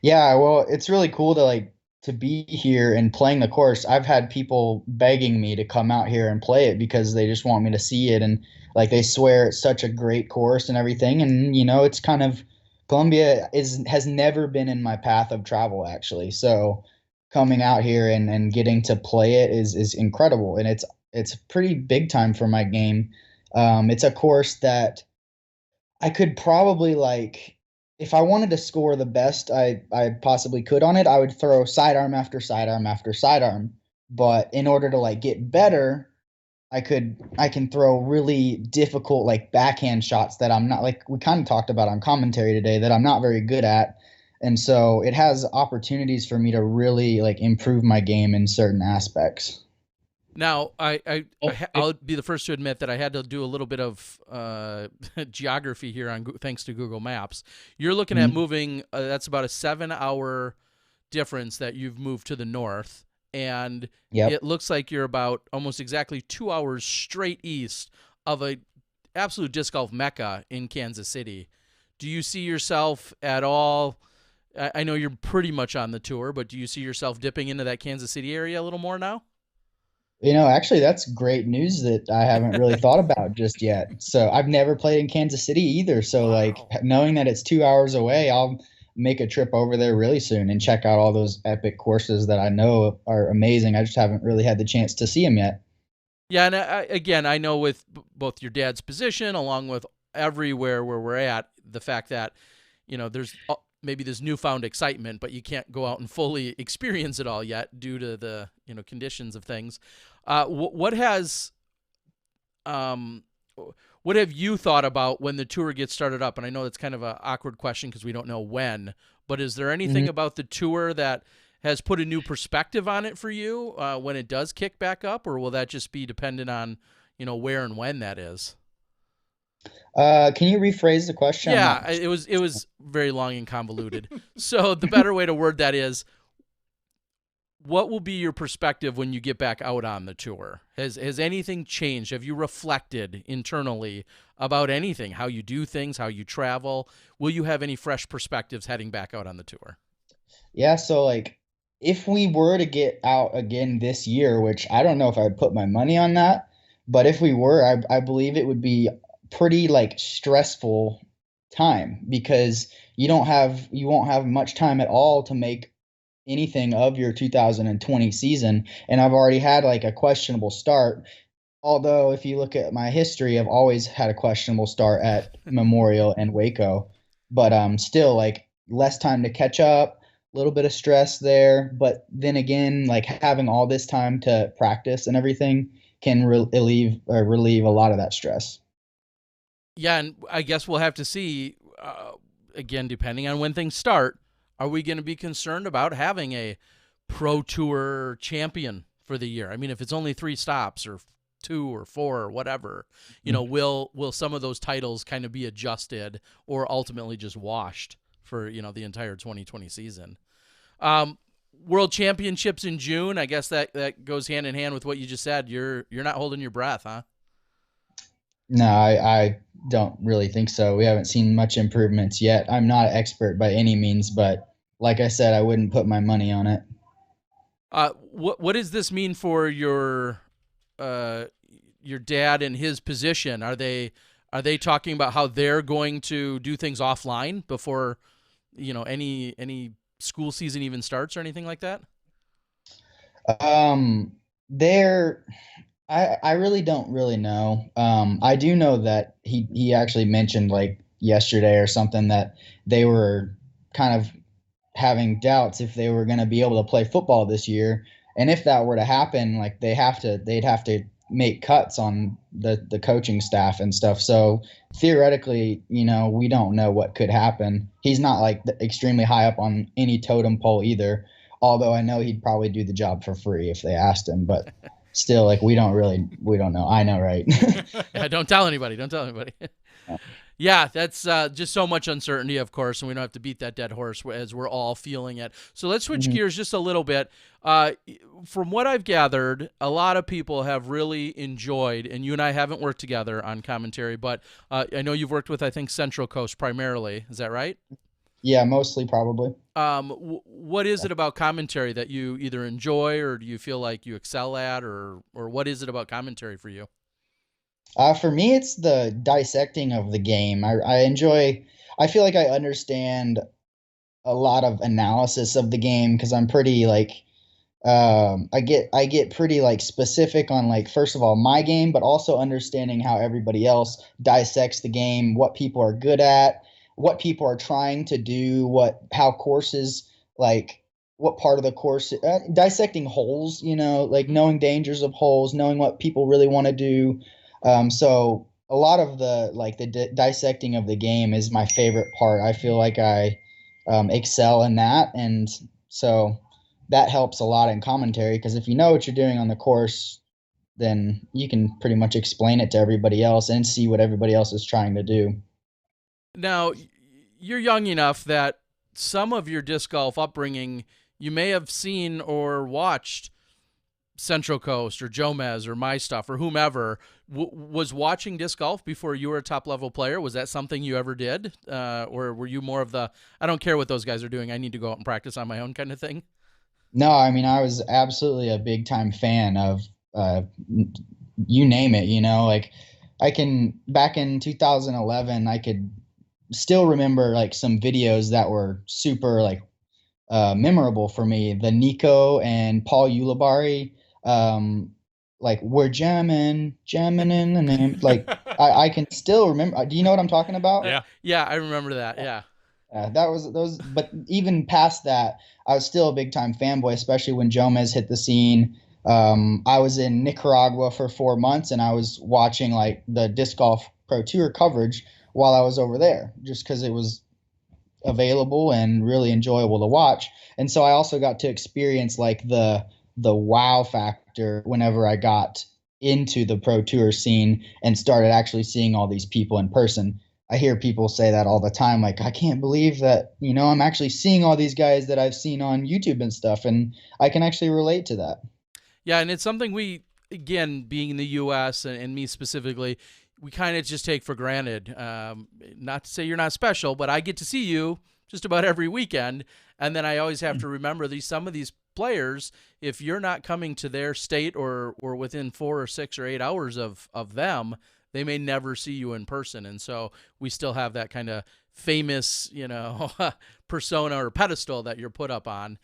Yeah, well, it's really cool to be here and playing the course. I've had people begging me to come out here and play it because they just want me to see it, and like they swear it's such a great course and everything. And it's kind of Columbia has never been in my path of travel actually. So coming out here and getting to play it is incredible, and it's pretty big time for my game. It's a course that I could probably if I wanted to score the best I possibly could on it, I would throw sidearm after sidearm after sidearm. But in order to get better, I can throw really difficult backhand shots that I'm not, we kind of talked about on commentary today, that I'm not very good at. And so it has opportunities for me to really improve my game in certain aspects. Now, I'll be the first to admit that I had to do a little bit of geography here thanks to Google Maps. You're looking at moving. That's about a 7-hour difference that you've moved to the north, and it looks like you're about almost exactly 2 hours straight east of a absolute disc golf mecca in Kansas City. Do you see yourself at all? I know you're pretty much on the tour, but do you see yourself dipping into that Kansas City area a little more now? Actually, that's great news that I haven't really thought about just yet. So I've never played in Kansas City either. So knowing that it's 2 hours away, I'll make a trip over there really soon and check out all those epic courses that I know are amazing. I just haven't really had the chance to see them yet. Yeah, and again, I know with both your dad's position, along with everywhere where we're at, the fact that there's maybe this newfound excitement, but you can't go out and fully experience it all yet due to the conditions of things. What have you thought about when the tour gets started up? And I know it's kind of an awkward question because we don't know when, but is there anything about the tour that has put a new perspective on it for you when it does kick back up, or will that just be dependent on where and when that is? Can you rephrase the question? Yeah, it was very long and convoluted. So the better way to word that is, what will be your perspective when you get back out on the tour? Has anything changed? Have you reflected internally about anything, how you do things, how you travel? Will you have any fresh perspectives heading back out on the tour? Yeah, so if we were to get out again this year, which I don't know if I'd put my money on that, but if we were, I believe it would be pretty stressful time because you won't have much time at all to make anything of your 2020 season. And I've already had a questionable start. Although if you look at my history, I've always had a questionable start at Memorial and Waco, but still less time to catch up, a little bit of stress there. But then again, having all this time to practice and everything can relieve a lot of that stress. Yeah, and I guess we'll have to see, again, depending on when things start, are we going to be concerned about having a Pro Tour champion for the year? I mean, if it's only 3 stops or 2 or 4 or whatever, will some of those titles kind of be adjusted or ultimately just washed for, the entire 2020 season? World Championships in June, I guess that goes hand in hand with what you just said. You're not holding your breath, huh? No, I don't really think so. We haven't seen much improvements yet. I'm not an expert by any means, but like I said, I wouldn't put my money on it. What does this mean for your dad and his position? Are they talking about how they're going to do things offline before any school season even starts or anything like that? There, I really don't really know. I do know that he actually mentioned like yesterday or something that they were kind of having doubts if they were going to be able to play football this year. And if that were to happen, like they'd have to make cuts on the coaching staff and stuff. So theoretically, we don't know what could happen. He's not like extremely high up on any totem pole either. Although I know he'd probably do the job for free if they asked him, but still, like we don't know. I know, right? Yeah, don't tell anybody. Don't tell anybody. Yeah, that's just so much uncertainty, of course, and we don't have to beat that dead horse as we're all feeling it. So let's switch gears just a little bit. From what I've gathered, a lot of people have really enjoyed, and you and I haven't worked together on commentary, but I know you've worked with, I think, Central Coast primarily. Is that right? Yeah, mostly probably. What is it about commentary that you either enjoy or do you feel like you excel at, or what is it about commentary for you? For me, it's the dissecting of the game. I enjoy. I feel like I understand a lot of analysis of the game because I'm pretty like. I get pretty like specific on like first of all my game, but also understanding how everybody else dissects the game, what people are good at, what people are trying to do, how courses like what part of the course dissecting holes, like knowing dangers of holes, knowing what people really want to do. So a lot of the dissecting of the game is my favorite part. I feel like I excel in that, and so that helps a lot in commentary because if you know what you're doing on the course, then you can pretty much explain it to everybody else and see what everybody else is trying to do. Now, you're young enough that some of your disc golf upbringing you may have seen or watched Central Coast or Jomez or My Stuff or whomever. Was watching disc golf before you were a top-level player? Was that something you ever did? Or were you more of the, I don't care what those guys are doing, I need to go out and practice on my own kind of thing? No, I mean, I was absolutely a big time fan of you name it, like back in 2011, I could still remember like some videos that were super like memorable for me. The Nico and Paul Ulibarri, like we're jamming in the name. Like I can still remember. Do you know what I'm talking about? Yeah, I remember that. Yeah. That was those, but even past that, I was still a big time fanboy, especially when Jomez hit the scene. I was in Nicaragua for 4 months, and I was watching like the disc golf pro tour coverage while I was over there, just because it was available and really enjoyable to watch. And so I also got to experience like the wow factor whenever I got into the pro tour scene and started actually seeing all these people in person. I hear people say that all the time, like, I can't believe that, I'm actually seeing all these guys that I've seen on YouTube and stuff, and I can actually relate to that. Yeah, and it's something we, again, being in the U.S. and me specifically, we kind of just take for granted. Not to say you're not special, but I get to see you just about every weekend, and then I always have to remember some of these players, if you're not coming to their state or within 4 or 6 or 8 hours of them, they may never see you in person. And so we still have that kind of famous, persona or pedestal that you're put up on.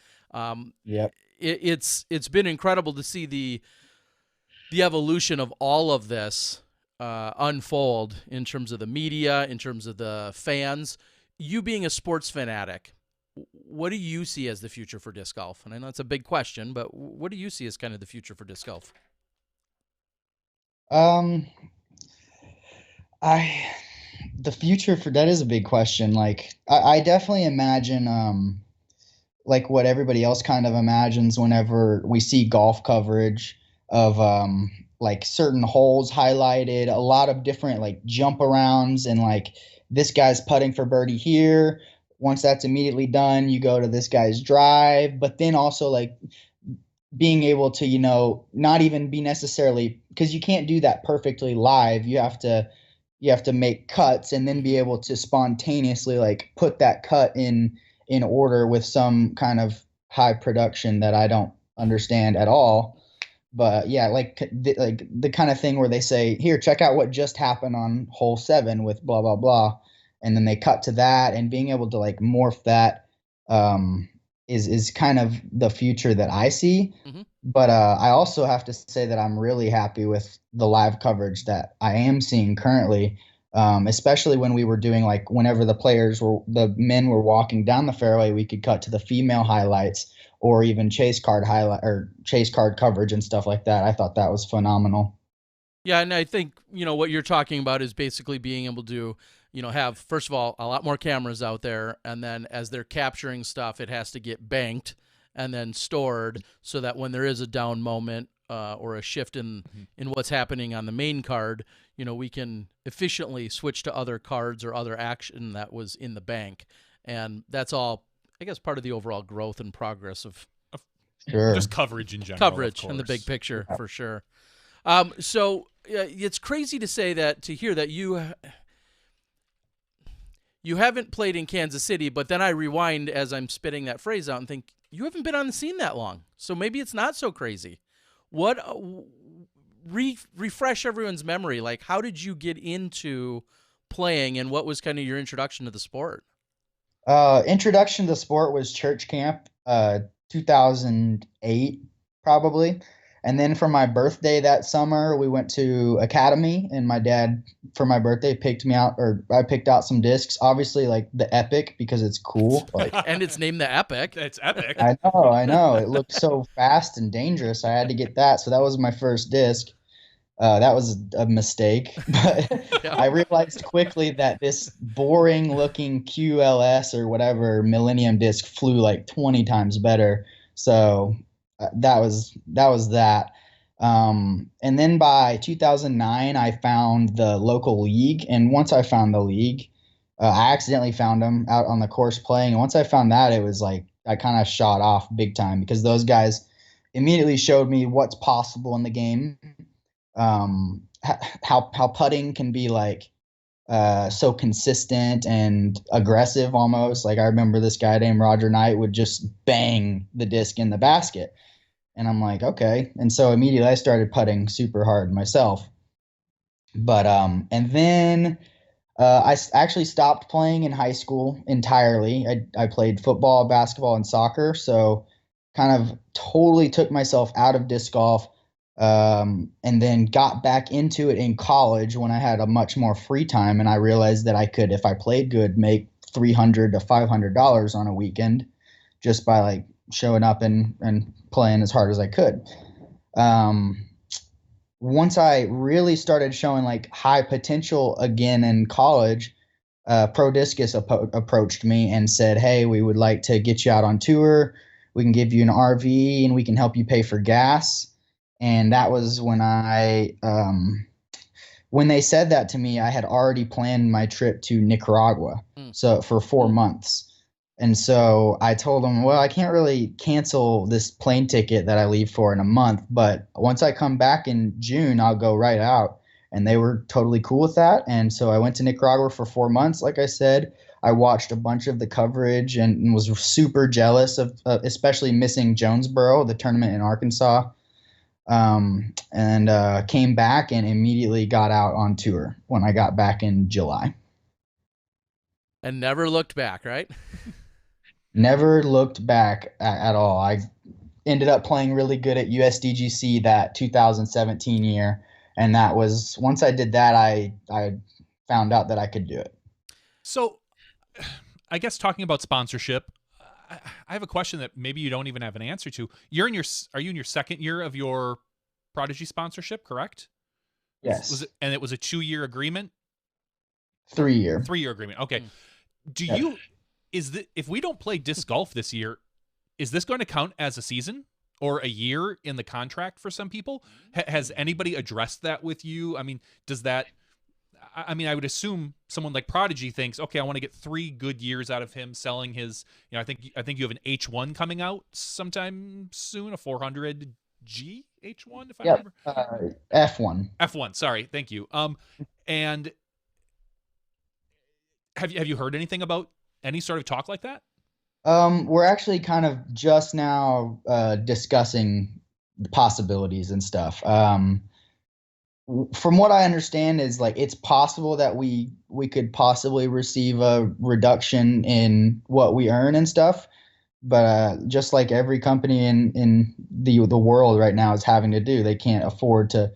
Yep. It's been incredible to see the evolution of all of this unfold in terms of the media, in terms of the fans. You being a sports fanatic, what do you see as the future for disc golf? And I know it's a big question, but what do you see as kind of the future for disc golf? The future for that is a big question. Like I definitely imagine like what everybody else kind of imagines whenever we see golf coverage of like certain holes highlighted, a lot of different like jump arounds, and like this guy's putting for birdie here. Once that's immediately done, you go to this guy's drive, but then also like being able to, not even be necessarily, because you can't do that perfectly live. You have to make cuts and then be able to spontaneously like put that cut in order with some kind of high production that I don't understand at all. But yeah, like the kind of thing where they say, here, check out what just happened on hole 7 with blah blah blah, and then they cut to that, and being able to like morph that is kind of the future that I see. Mhm. But I also have to say that I'm really happy with the live coverage that I am seeing currently, especially when we were doing like whenever the men were walking down the fairway, we could cut to the female highlights or even chase card coverage and stuff like that. I thought that was phenomenal. Yeah, and I think, what you're talking about is basically being able to, have, first of all, a lot more cameras out there, and then as they're capturing stuff, it has to get banked and then stored so that when there is a down moment or a shift in what's happening on the main card, we can efficiently switch to other cards or other action that was in the bank. And that's all, I guess, part of the overall growth and progress of Sure. Just coverage in general. coverage in the big picture, for sure. So it's crazy to hear that you haven't played in Kansas City, but then I rewind as I'm spitting that phrase out and think, you haven't been on the scene that long, so maybe it's not so crazy. What refresh everyone's memory? Like, how did you get into playing, and what was kind of your introduction to the sport? Introduction to the sport was church camp, 2008 probably. And then for my birthday that summer, we went to Academy, and my dad, for my birthday, I picked out some discs, obviously like the Epic because it's cool. Like, And it's named the Epic. It's epic. I know. It looked so fast and dangerous. I had to get that. So that was my first disc. That was a mistake, but I realized quickly that this boring looking QLS or whatever Millennium disc flew like 20 times better. So that was that. And then by 2009, I found the local league. And once I found the league, I accidentally found them out on the course playing. And once I found that, it was like I kind of shot off big time because those guys immediately showed me what's possible in the game. How putting can be like so consistent and aggressive almost. Like I remember this guy named Roger Knight would just bang the disc in the basket. And I'm like, okay. And so immediately I started putting super hard myself. But and then I actually stopped playing in high school entirely. I played football, basketball, and soccer. So kind of totally took myself out of disc golf. And then got back into it in college when I had a much more free time, and I realized that I could, if I played good, make $300 to $500 on a weekend just by like showing up and playing as hard as I could. Once I really started showing like high potential again in college, Pro Discus approached me and said, "Hey, we would like to get you out on tour. We can give you an RV and we can help you pay for gas." And that was when when they said that to me, I had already planned my trip to Nicaragua, so for 4 months. And so I told them, well, I can't really cancel this plane ticket that I leave for in a month, but once I come back in June, I'll go right out. And they were totally cool with that. And so I went to Nicaragua for 4 months. Like I said, I watched a bunch of the coverage and was super jealous of especially missing Jonesboro, the tournament in Arkansas. And came back and immediately got out on tour when I got back in July. And never looked back, right? Never looked back at all. I ended up playing really good at USDGC that 2017 year. And that was, once I did that, I found out that I could do it. So I guess talking about sponsorship, I have a question that maybe you don't even have an answer to. Are you in your second year of your Prodigy sponsorship, correct? Yes. And it was a 2-year agreement? 3-year. 3-year agreement. Okay. If we don't play disc golf this year, is this going to count as a season or a year in the contract for some people? Has anybody addressed that with you? I mean, does that, I mean, I would assume someone like Prodigy thinks, okay, I want to get 3 good years out of him selling his, you know, I think you have an H1 coming out sometime soon, a 400G H1, if I remember. F1. F1, sorry, thank you. And have you heard anything about any sort of talk like that? We're actually kind of just now discussing the possibilities and stuff. From what I understand is like it's possible that we could possibly receive a reduction in what we earn and stuff, but just like every company in the world right now is having to do, they can't afford to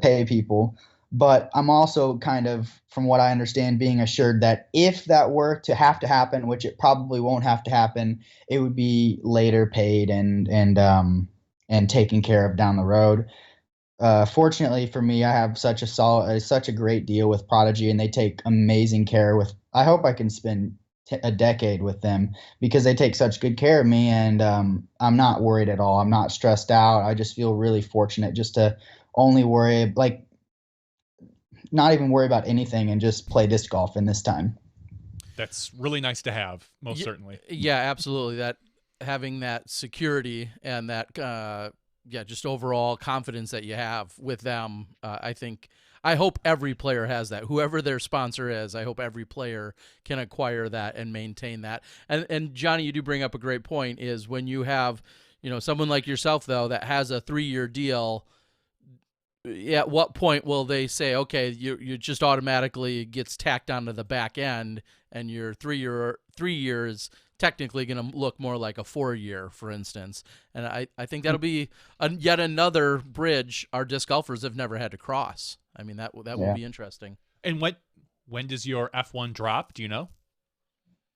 pay people. But I'm also kind of, from what I understand, being assured that if that were to happen, which it probably won't have to happen, it would be later paid and taken care of down the road. Fortunately for me, I have such a great deal with Prodigy, and they take amazing care with. I hope I can spend a decade with them because they take such good care of me, and I'm not worried at all. I'm not stressed out. I just feel really fortunate just to only worry, like, not even worry about anything and just play disc golf in this time. That's really nice to have, most certainly. Yeah, absolutely. That having that security and that just overall confidence that you have with them, I hope every player has that. Whoever their sponsor is, I hope every player can acquire that and maintain that. And Johnny, you do bring up a great point, is when you have, you know, someone like yourself, though, that has a 3-year deal, at what point will they say, okay, you just automatically gets tacked onto the back end, and your 3 years technically going to look more like a 4-year, for instance. And I think that'll be yet another bridge our disc golfers have never had to cross. I mean, that will be interesting. And when does your F1 drop? Do you know?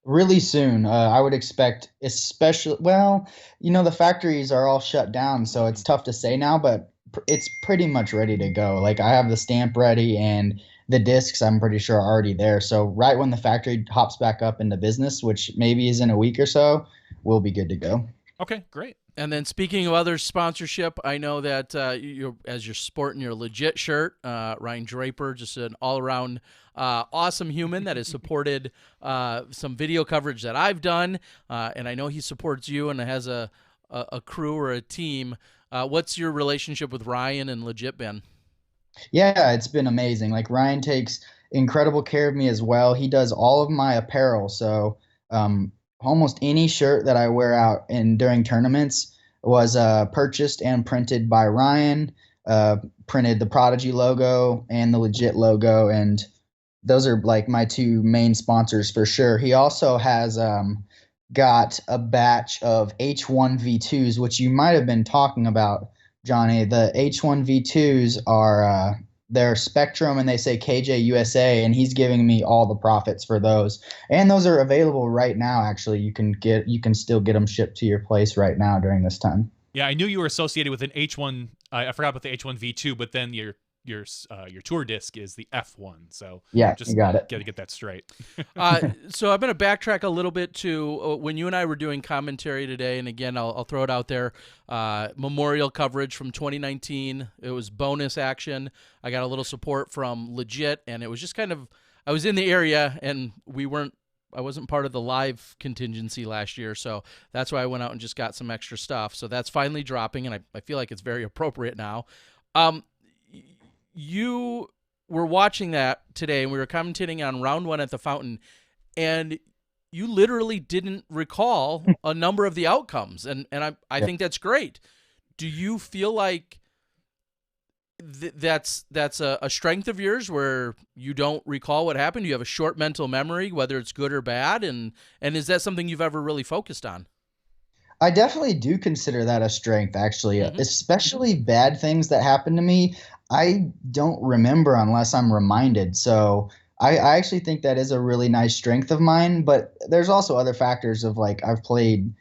Really soon. I would expect, especially, well, you know, the factories are all shut down, so it's tough to say now, but it's pretty much ready to go. Like, I have the stamp ready, and the discs, I'm pretty sure, are already there. So right when the factory hops back up into business, which maybe is in a week or so, we'll be good to go. Okay, great. And then speaking of other sponsorship, I know that as you're sporting your legit shirt, Ryan Draper, just an all-around awesome human that has supported some video coverage that I've done, and I know he supports you and has a crew or a team. What's your relationship with Ryan and Legit been? Yeah, it's been amazing. Like, Ryan takes incredible care of me as well. He does all of my apparel. So almost any shirt that I wear out during tournaments was purchased and printed by Ryan, printed the Prodigy logo and the Legit logo. And those are like my 2 main sponsors for sure. He also has got a batch of H1V2s, which you might have been talking about, Johnny. The H1V2s are they're Spectrum, and they say KJ USA, and he's giving me all the profits for those. And those are available right now. Actually, you can still get them shipped to your place right now during this time. Yeah, I knew you were associated with an H1. I forgot about the H1V2, but then your tour disc is the F1. So yeah, just you got it. Got to get that straight. So I'm going to backtrack a little bit to when you and I were doing commentary today. And again, I'll throw it out there. Memorial coverage from 2019. It was bonus action. I got a little support from Legit, and it was just kind of, I was in the area, and I wasn't part of the live contingency last year, so that's why I went out and just got some extra stuff. So that's finally dropping, and I feel like it's very appropriate now. You were watching that today, and we were commentating on round 1 at the Fountain, and you literally didn't recall a number of the outcomes, and I think that's great. Do you feel like that's a strength of yours, where you don't recall what happened? You have a short mental memory, whether it's good or bad, and is that something you've ever really focused on? I definitely do consider that a strength, actually, especially bad things that happen to me. I don't remember unless I'm reminded. So I actually think that is a really nice strength of mine. But there's also other factors of, like, I've played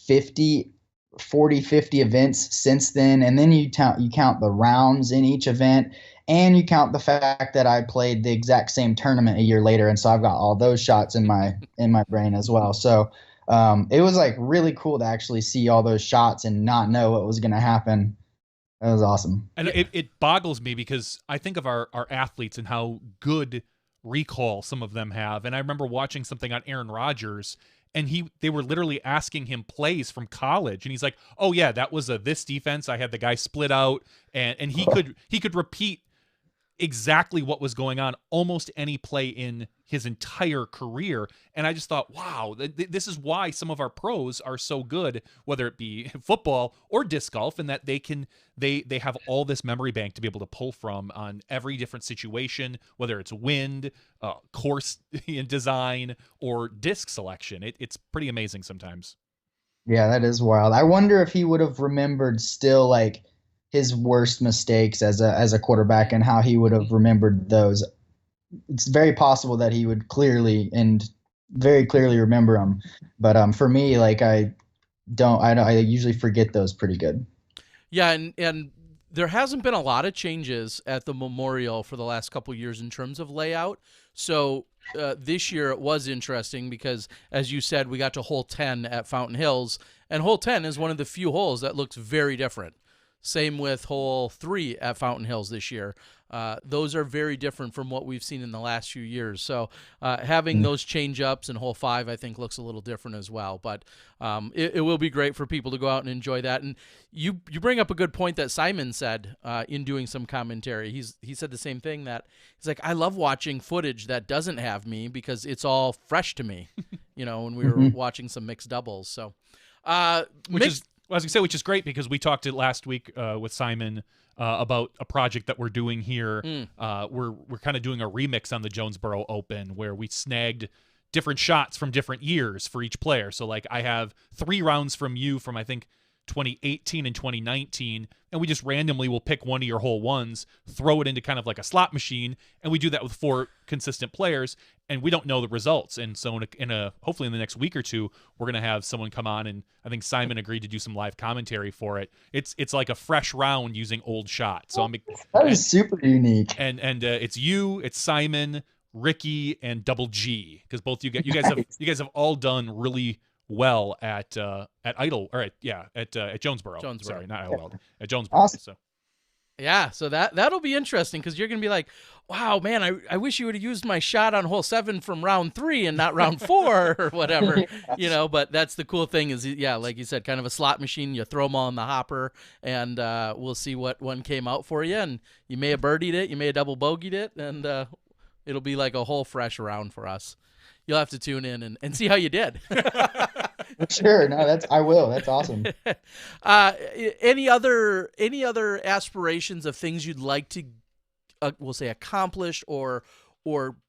50 events since then. And then you count the rounds in each event, and you count the fact that I played the exact same tournament a year later. And so I've got all those shots in my brain as well. So it was like really cool to actually see all those shots and not know what was going to happen. That was awesome. And it boggles me because I think of our athletes and how good recall some of them have. And I remember watching something on Aaron Rodgers, and they were literally asking him plays from college, and he's like, "Oh yeah, that was this defense. I had the guy split out, and he could repeat exactly what was going on almost any play in his entire career." And I just thought, wow, this is why some of our pros are so good, whether it be football or disc golf, and that they have all this memory bank to be able to pull from on every different situation, whether it's wind, course in design, or disc selection. It's pretty amazing sometimes. Yeah, that is wild. I wonder if he would have remembered still like his worst mistakes as a quarterback and how he would have remembered those. It's very possible that he would very clearly remember them. But for me, like I usually forget those pretty good. Yeah, and there hasn't been a lot of changes at the Memorial for the last couple of years in terms of layout. So this year it was interesting because, as you said, we got to hole 10 at Fountain Hills, and hole 10 is one of the few holes that looks very different. Same with hole 3 at Fountain Hills this year. Those are very different from what we've seen in the last few years. So having those change ups in hole 5, I think, looks a little different as well. But it will be great for people to go out and enjoy that. And you bring up a good point that Simon said in doing some commentary. He said the same thing, that he's like, I love watching footage that doesn't have me because it's all fresh to me. When we were watching some mixed doubles. So which is great because we talked last week with Simon about a project that we're doing here. We're kind of doing a remix on the Jonesboro Open where we snagged different shots from different years for each player. So like I have 3 rounds from you from I think 2018 and 2019, and we just randomly will pick one of your hole ones, throw it into kind of like a slot machine, and we do that with 4 consistent players, and we don't know the results. And so hopefully in the next week or two, we're gonna have someone come on, and I think Simon agreed to do some live commentary for it. It's like a fresh round using old shots. So that is super unique. And it's it's Simon, Ricky, and Double G, because both you guys have all done really well at Idle, or at Jonesboro. Sorry, not Idlewild, at Jonesboro. Awesome. So yeah, so that'll be interesting because you're gonna be like, wow, man, I wish you would have used my shot on hole 7 from round 3 and not round 4 or whatever, But that's the cool thing is, like you said, kind of a slot machine. You throw them all in the hopper, and we'll see what one came out for you. And you may have birdied it, you may have double bogeyed it, and it'll be like a whole fresh round for us. You'll have to tune in and see how you did. Sure. No, I will. That's awesome. Any other aspirations of things you'd like to, we'll say, accomplish or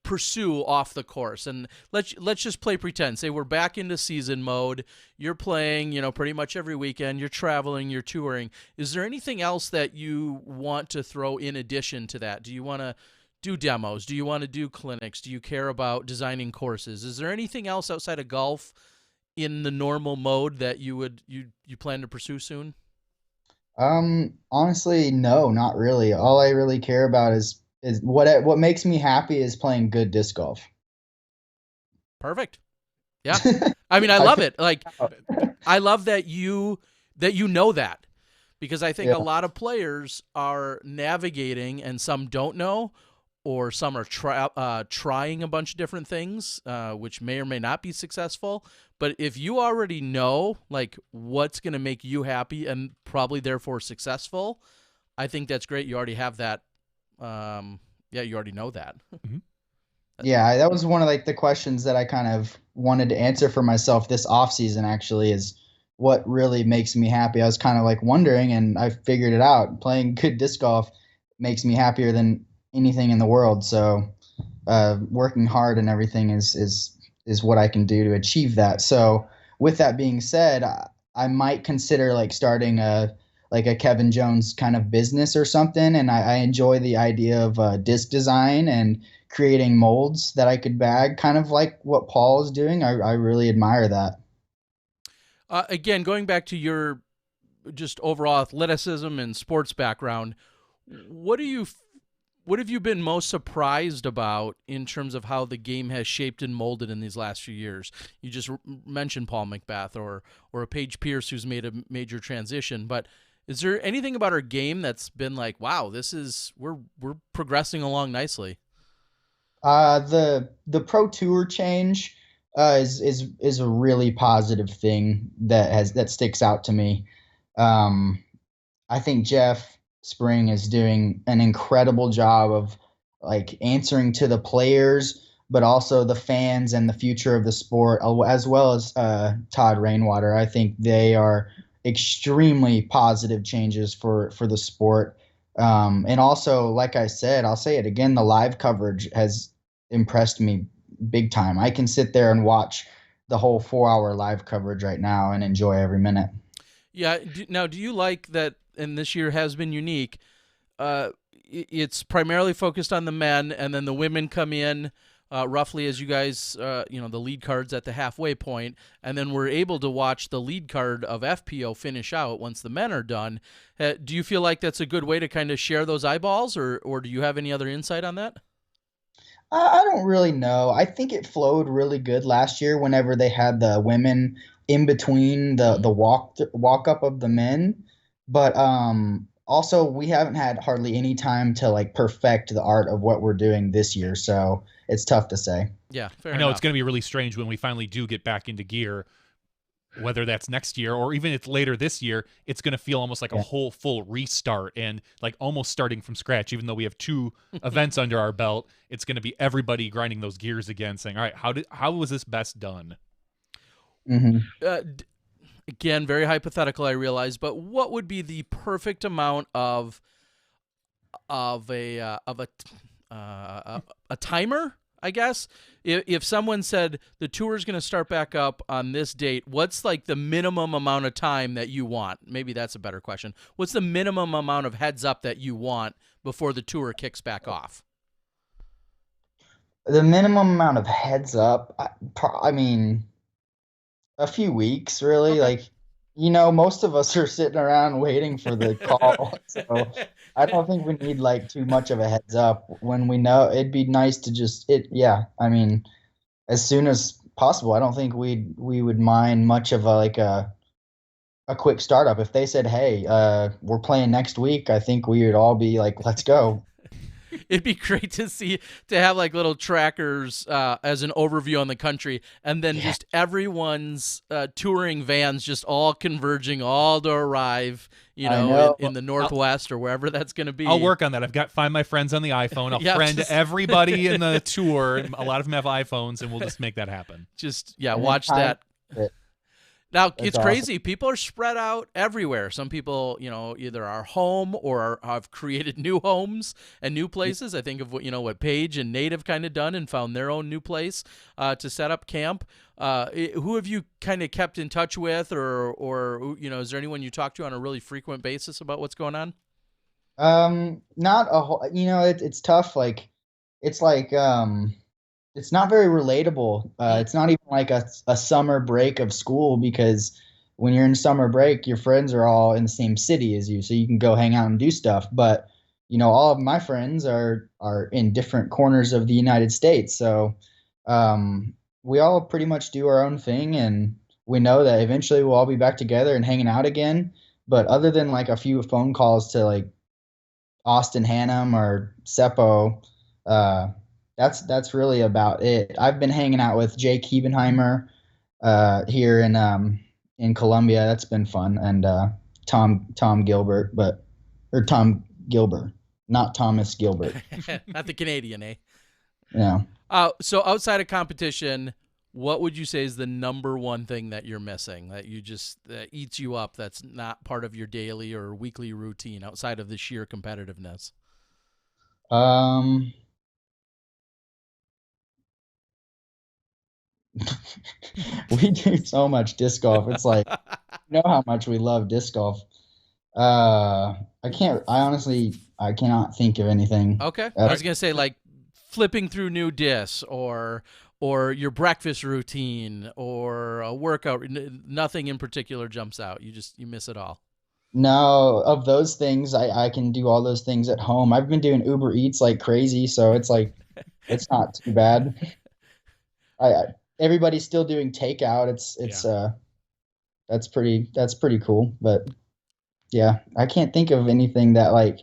pursue off the course? And let's just play pretend. Say we're back into season mode. You're playing, pretty much every weekend. You're traveling. You're touring. Is there anything else that you want to throw in addition to that? Do you want to do demos? Do you want to do clinics? Do you care about designing courses? Is there anything else outside of golf in the normal mode that you plan to pursue soon? Honestly, no, not really. All I really care about is what makes me happy is playing good disc golf. Perfect. Yeah. I mean, I love it. Like, I love that you know that, because I think a lot of players are navigating and some don't know, or some are trying a bunch of different things, which may or may not be successful. But if you already know like what's going to make you happy and probably therefore successful, I think that's great. You already have that. You already know that. Mm-hmm. Yeah, that was one of like the questions that I kind of wanted to answer for myself this off season. Actually, is what really makes me happy. I was kind of like wondering, and I figured it out. Playing good disc golf makes me happier than anything in the world. So working hard and everything is what I can do to achieve that. So with that being said, I might consider like starting a Kevin Jones kind of business or something. And I enjoy the idea of disc design and creating molds that I could bag, kind of like what Paul is doing. I really admire that. Again, going back to your just overall athleticism and sports background, what do you what have you been most surprised about in terms of how the game has shaped and molded in these last few years? You just mentioned Paul McBeth or a Paige Pierce who's made a major transition, but is there anything about our game that's been like, wow, we're progressing along nicely? The Pro Tour change is a really positive thing that sticks out to me. I think Jeff Spring is doing an incredible job of like answering to the players, but also the fans and the future of the sport, as well as Todd Rainwater. I think they are extremely positive changes for the sport. And also, like I said, I'll say it again, the live coverage has impressed me big time. I can sit there and watch the whole 4-hour live coverage right now and enjoy every minute. Yeah. Now, do you like that? And this year has been unique. It's primarily focused on the men, and then the women come in roughly as you guys, the lead cards at the halfway point, and then we're able to watch the lead card of FPO finish out once the men are done. Do you feel like that's a good way to kind of share those eyeballs, or do you have any other insight on that? I don't really know. I think it flowed really good last year whenever they had the women in between the walk up of the men. But also we haven't had hardly any time to like perfect the art of what we're doing this year, so it's tough to say. Yeah, fair I know enough. it's going to be really strange when we finally do get back into gear, whether that's next year or even if later this year. It's going to feel almost like a whole full restart and like almost starting from scratch. Even though we have 2 events under our belt, it's going to be everybody grinding those gears again, saying, all right, how was this best done? Mm-hmm. Again, very hypothetical, I realize, but what would be the perfect amount of a timer, I guess? If someone said the tour is going to start back up on this date, what's like the minimum amount of time that you want? Maybe that's a better question. What's the minimum amount of heads up that you want before the tour kicks back off? The minimum amount of heads up, I mean, a few weeks, really. Okay. Like, most of us are sitting around waiting for the call. So I don't think we need like too much of a heads up when we know. It'd be nice to yeah. I mean, as soon as possible. I don't think we would mind much of a quick startup. If they said, "Hey, we're playing next week," I think we would all be like, "Let's go." It'd be great to have like little trackers as an overview on the country, and then just everyone's touring vans just all converging all to arrive, in the Northwest or wherever that's going to be. I'll work on that. I've got Find My Friends on the iPhone. I'll friend everybody in the tour. A lot of them have iPhones, and we'll just make that happen. Watch that. Now, it's awesome. Crazy. People are spread out everywhere. Some people, either are home or have created new homes and new places. I think of what Paige and Nate have kind of done and found their own new place to set up camp. Who have you kind of kept in touch with, or is there anyone you talk to on a really frequent basis about what's going on? Not a whole. It's tough. It's not very relatable. It's not even like a summer break of school, because when you're in summer break, your friends are all in the same city as you, so you can go hang out and do stuff. But all of my friends are in different corners of the United States, so we all pretty much do our own thing, and we know that eventually we'll all be back together and hanging out again. But other than like a few phone calls to like Austin Hannum or Seppo, that's really about it. I've been hanging out with Jake Hebenheimer here in Columbia. That's been fun, and Tom Gilbert, or Tom Gilbert, not Thomas Gilbert. Not the Canadian, eh? Yeah. So outside of competition, what would you say is the number one thing that you're missing, that eats you up, that's not part of your daily or weekly routine outside of the sheer competitiveness? We do so much disc golf. It's like, how much we love disc golf. I cannot think of anything. Okay. I was going to say like flipping through new discs or your breakfast routine or a workout. Nothing in particular jumps out. You miss it all. No, of those things, I can do all those things at home. I've been doing Uber Eats like crazy, so it's like it's not too bad. I everybody's still doing takeout. It's that's pretty cool. But yeah, I can't think of anything that like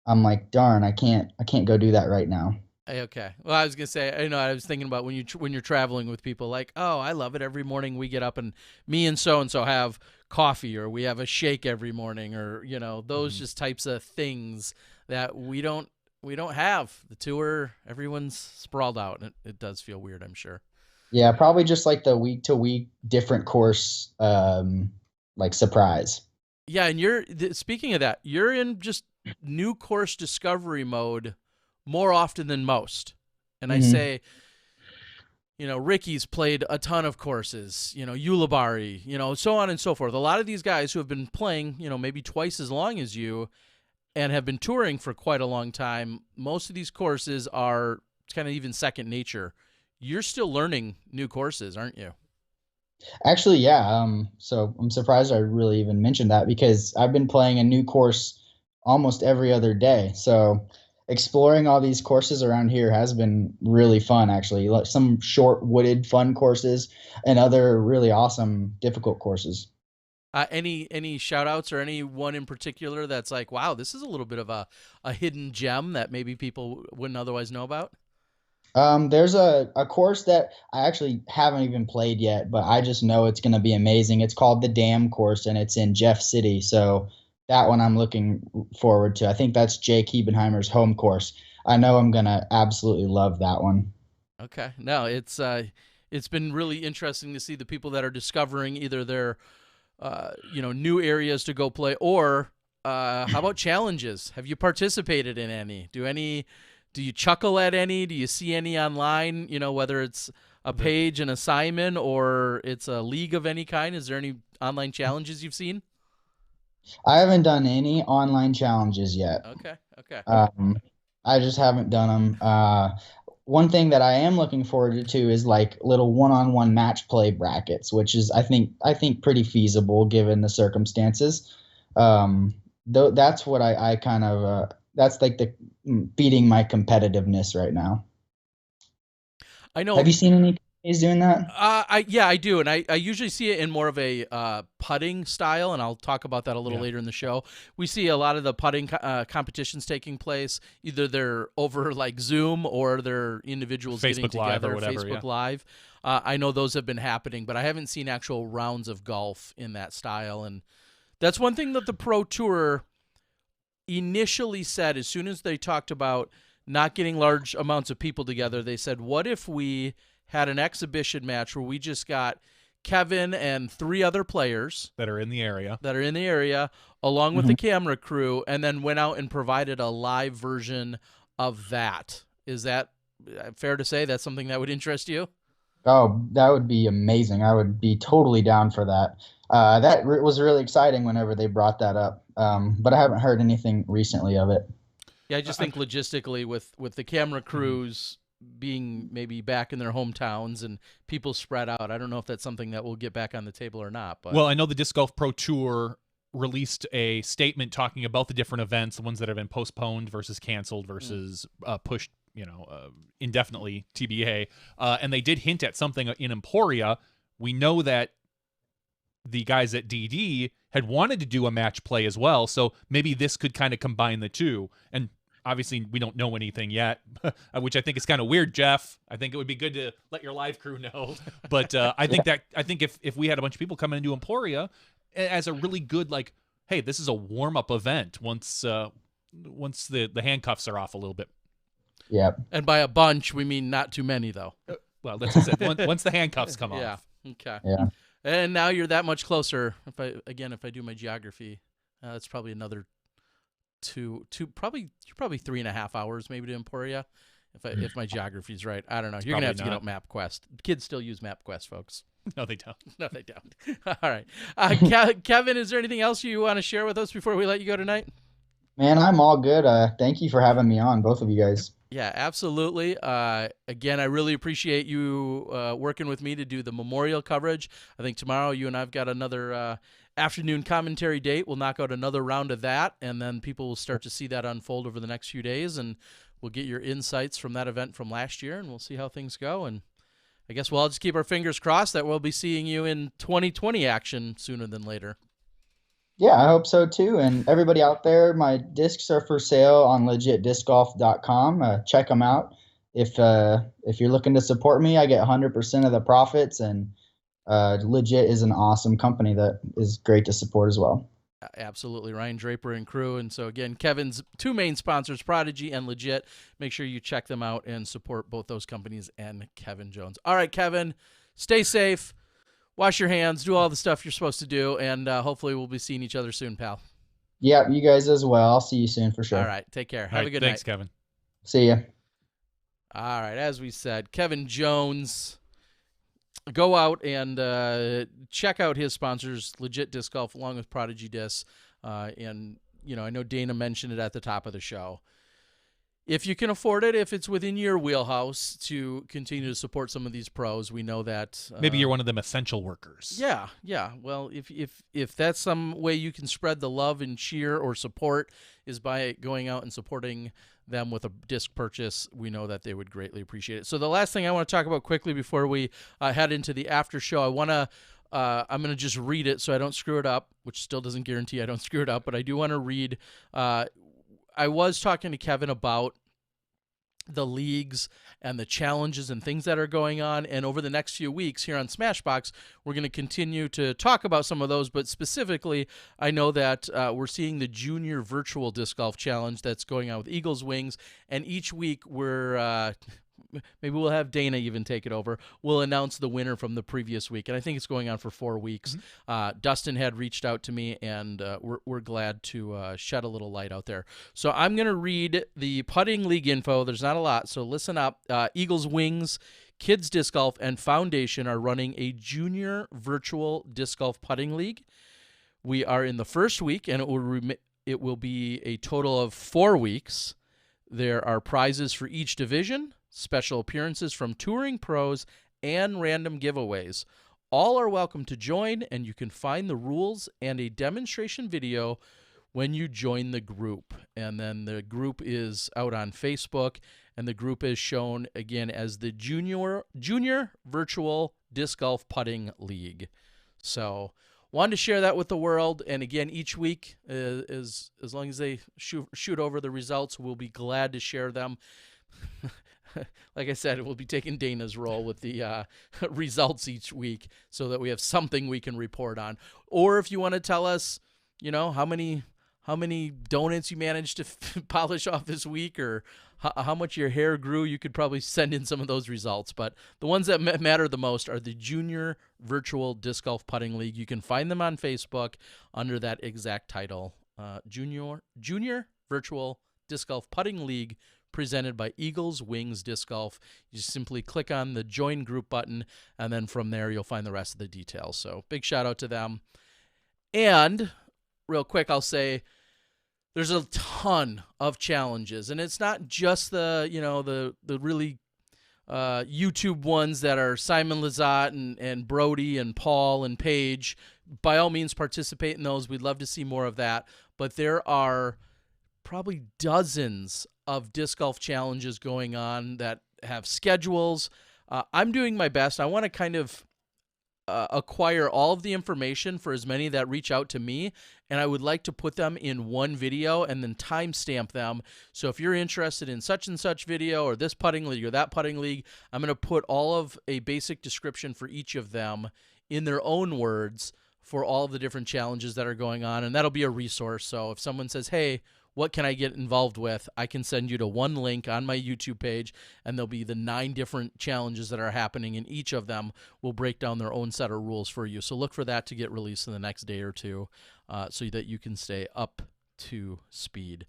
I'm like, darn, I can't go do that right now. Okay. Well, I was gonna say, I was thinking about when you're traveling with people, like, oh, I love it. Every morning we get up and me and so have coffee, or we have a shake every morning, or those just types of things that we don't have. The tour, everyone's sprawled out, and it does feel weird, I'm sure. Yeah, probably just like the week to week different course like surprise. Yeah, and speaking of that, you're in just new course discovery mode more often than most. And I Mhm. say, Ricky's played a ton of courses, Ulibarri, so on and so forth. A lot of these guys who have been playing, maybe twice as long as you and have been touring for quite a long time, most of these courses are kind of even second nature. You're still learning new courses, aren't you? Actually, yeah. So I'm surprised I really even mentioned that because I've been playing a new course almost every other day. So exploring all these courses around here has been really fun, actually. Like some short, wooded, fun courses and other really awesome, difficult courses. Any shout outs or any one in particular that's like, wow, this is a little bit of a hidden gem that maybe people wouldn't otherwise know about? There's a course that I actually haven't even played yet, but I just know it's going to be amazing. It's called the Dam course, and it's in Jeff City. So that one I'm looking forward to. I think that's Jake Hebenheimer's home course. I know I'm going to absolutely love that one. Okay. No, it's been really interesting to see the people that are discovering either their new areas to go play, or how about challenges? Have you participated in any? Do you chuckle at any? Do you see any online? Whether it's a page, an assignment, or it's a league of any kind. Is there any online challenges you've seen? I haven't done any online challenges yet. Okay. Okay. Um, I just haven't done them. One thing that I am looking forward to is like little one-on-one match play brackets, which is I think pretty feasible given the circumstances. Though that's what I kind of that's like the feeding my competitiveness right now. I know. Have you seen any guys doing that? I do, and I usually see it in more of a putting style, and I'll talk about that a little later in the show. We see a lot of the putting competitions taking place. Either they're over like Zoom, or they're individuals getting Facebook Live together, or whatever, Facebook yeah. Live. I know those have been happening, but I haven't seen actual rounds of golf in that style, and that's one thing that the Pro Tour initially said as soon as they talked about not getting large amounts of people together. They said, what if we had an exhibition match where we just got Kevin and three other players that are in the area, along with the camera crew, and then went out and provided a live version of that. Is that fair to say that's something that would interest you? Oh, that would be amazing. I would be totally down for that. Was really exciting whenever they brought that up. But I haven't heard anything recently of it. Yeah, I just think logistically with the camera crews being maybe back in their hometowns and people spread out, I don't know if that's something that will get back on the table or not. But Well, I know the Disc Golf Pro Tour released a statement talking about the different events, the ones that have been postponed versus canceled versus pushed, indefinitely, TBA. And they did hint at something in Emporia. We know that the guys at DD had wanted to do a match play as well, so maybe this could kind of combine the two. And obviously, we don't know anything yet, which I think is kind of weird, Jeff. I think it would be good to let your live crew know. But I think if we had a bunch of people come into Emporia as a really good, like, hey, this is a warm-up event once the handcuffs are off a little bit. Yeah. And by a bunch, we mean not too many, though. Well, that's what I said. Once the handcuffs come Yeah. off. Okay. Yeah. And now you're that much closer. If I do my geography, it's probably another you're probably 3.5 hours maybe to Emporia. If my geography is right, I don't know. You're gonna have to get out MapQuest. Kids still use MapQuest, folks. No, they don't. No, they don't. All right, Kevin, is there anything else you want to share with us before we let you go tonight? Man, I'm all good. Thank you for having me on, both of you guys. Yeah, absolutely. Again, I really appreciate you working with me to do the memorial coverage. I think tomorrow you and I've got another afternoon commentary date. We'll knock out another round of that, and then people will start to see that unfold over the next few days, and we'll get your insights from that event from last year, and we'll see how things go. And I guess we'll all just keep our fingers crossed that we'll be seeing you in 2020 action sooner than later. Yeah, I hope so too. And everybody out there, my discs are for sale on legitdiscgolf.com. Check them out. If you're looking to support me, I get 100% of the profits, and Legit is an awesome company that is great to support as well. Absolutely, Ryan Draper and crew. And so again, Kevin's two main sponsors, Prodigy and Legit. Make sure you check them out and support both those companies and Kevin Jones. All right, Kevin, stay safe. Wash your hands, do all the stuff you're supposed to do, and hopefully we'll be seeing each other soon, pal. Yeah, you guys as well. I'll see you soon for sure. All right, take care. Have a good Thanks, night. Kevin. See ya. All right, as we said, Kevin Jones, go out and check out his sponsors, Legit Disc Golf, along with Prodigy Discs. And, I know Dana mentioned it at the top of the show. If you can afford it, if it's within your wheelhouse to continue to support some of these pros, we know that Maybe you're one of them essential workers. Yeah. Well, if that's some way you can spread the love and cheer or support is by going out and supporting them with a disc purchase, we know that they would greatly appreciate it. So the last thing I want to talk about quickly before we head into the after show, I'm going to just read it so I don't screw it up, which still doesn't guarantee I don't screw it up, but I do want to read. I was talking to Kevin about the leagues and the challenges and things that are going on. And over the next few weeks here on Smashbox, we're going to continue to talk about some of those. But specifically, I know that we're seeing the Junior Virtual Disc Golf Challenge that's going on with Eagles Wings. And each week we're... maybe we'll have Dana even take it over. We'll announce the winner from the previous week, and I think it's going on for 4 weeks. Mm-hmm. Dustin had reached out to me, and we're glad to shed a little light out there. So I'm going to read the putting league info. There's not a lot, so listen up. Eagles Wings, Kids Disc Golf, and Foundation are running a Junior Virtual Disc Golf Putting League. We are in the first week, and it will be a total of 4 weeks. There are prizes for each division, special appearances from touring pros, and random giveaways. All are welcome to join, and you can find the rules and a demonstration video when you join the group. And then the group is out on Facebook, and the group is shown again as the Junior Virtual Disc Golf Putting League. So wanted to share that with the world, and again, each week, as long as they shoot over the results, we'll be glad to share them. Like I said, we'll be taking Dana's role with the results each week so that we have something we can report on. Or if you want to tell us, how many donuts you managed to polish off this week, or how much your hair grew, you could probably send in some of those results. But the ones that matter the most are the Junior Virtual Disc Golf Putting League. You can find them on Facebook under that exact title, Junior Virtual Disc Golf Putting League, presented by Eagles Wings Disc Golf. You simply click on the join group button, and then from there you'll find the rest of the details. So big shout out to them. And real quick, I'll say there's a ton of challenges, and it's not just the really YouTube ones that are Simon Lizotte and Brody and Paul and Paige. By all means, participate in those. We'd love to see more of that. But there are probably dozens of disc golf challenges going on that have schedules. I'm doing my best. I want to kind of acquire all of the information for as many that reach out to me, and I would like to put them in one video and then timestamp them. So if you're interested in such and such video or this putting league or that putting league, I'm going to put all of a basic description for each of them in their own words for all of the different challenges that are going on, and that'll be a resource. So if someone says, hey, what can I get involved with? I can send you to one link on my YouTube page, and there'll be the 9 different challenges that are happening, and each of them will break down their own set of rules for you. So look for that to get released in the next day or two so that you can stay up to speed.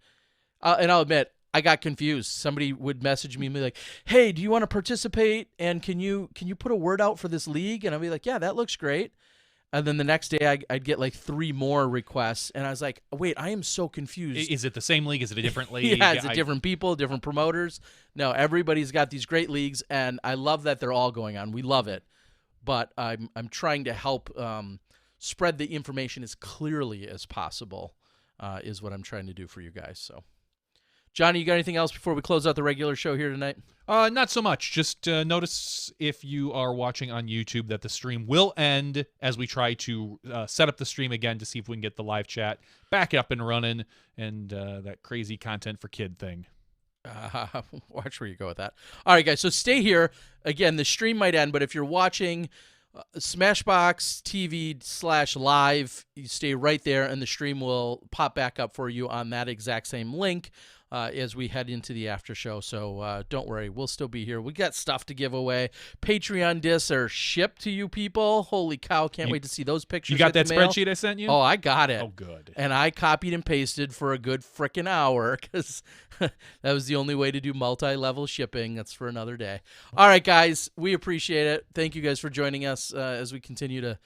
And I'll admit, I got confused. Somebody would message me and be like, hey, do you want to participate? And can you put a word out for this league? And I'll be like, yeah, that looks great. And then the next day I'd get like 3 more requests. And I was like, wait, I am so confused. Is it the same league? Is it a different league? Yeah, is it different people, different promoters? No, everybody's got these great leagues, and I love that they're all going on. We love it. But I'm trying to help spread the information as clearly as possible is what I'm trying to do for you guys. So, Johnny, you got anything else before we close out the regular show here tonight? Not so much. Just notice if you are watching on YouTube that the stream will end as we try to set up the stream again to see if we can get the live chat back up and running and that crazy content for kid thing. Watch where you go with that. All right, guys, so stay here. Again, the stream might end, but if you're watching SmashBoxxTV/live, you stay right there, and the stream will pop back up for you on that exact same link as we head into the after show. So don't worry, we'll still be here. We got stuff to give away. Patreon discs are shipped to you people. Holy cow, can't wait to see those pictures. You got hit that the mail. spreadsheet I sent you? Oh, I got it. Oh, good. And I copied and pasted for a good frickin' hour because that was the only way to do multi-level shipping. That's for another day. All right, guys, we appreciate it. Thank you guys for joining us as we continue to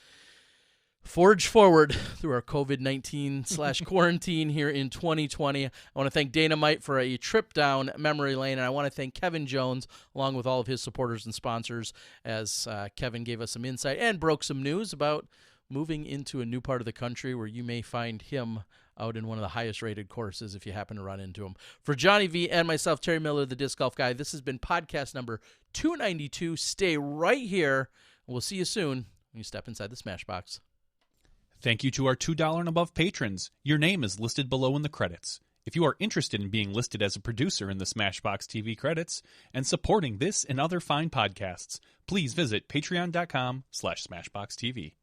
forge forward through our COVID-19/quarantine here in 2020. I want to thank Dana Mite for a trip down memory lane, and I want to thank Kevin Jones, along with all of his supporters and sponsors, as Kevin gave us some insight and broke some news about moving into a new part of the country where you may find him out in one of the highest rated courses if you happen to run into him. For Johnny V and myself, Terry Miller, the Disc Golf Guy, this has been podcast number 292. Stay right here. We'll see you soon when you step inside the Smashbox. Thank you to our $2 and above patrons. Your name is listed below in the credits. If you are interested in being listed as a producer in the Smashbox TV credits and supporting this and other fine podcasts, please visit patreon.com/SmashBoxxTV.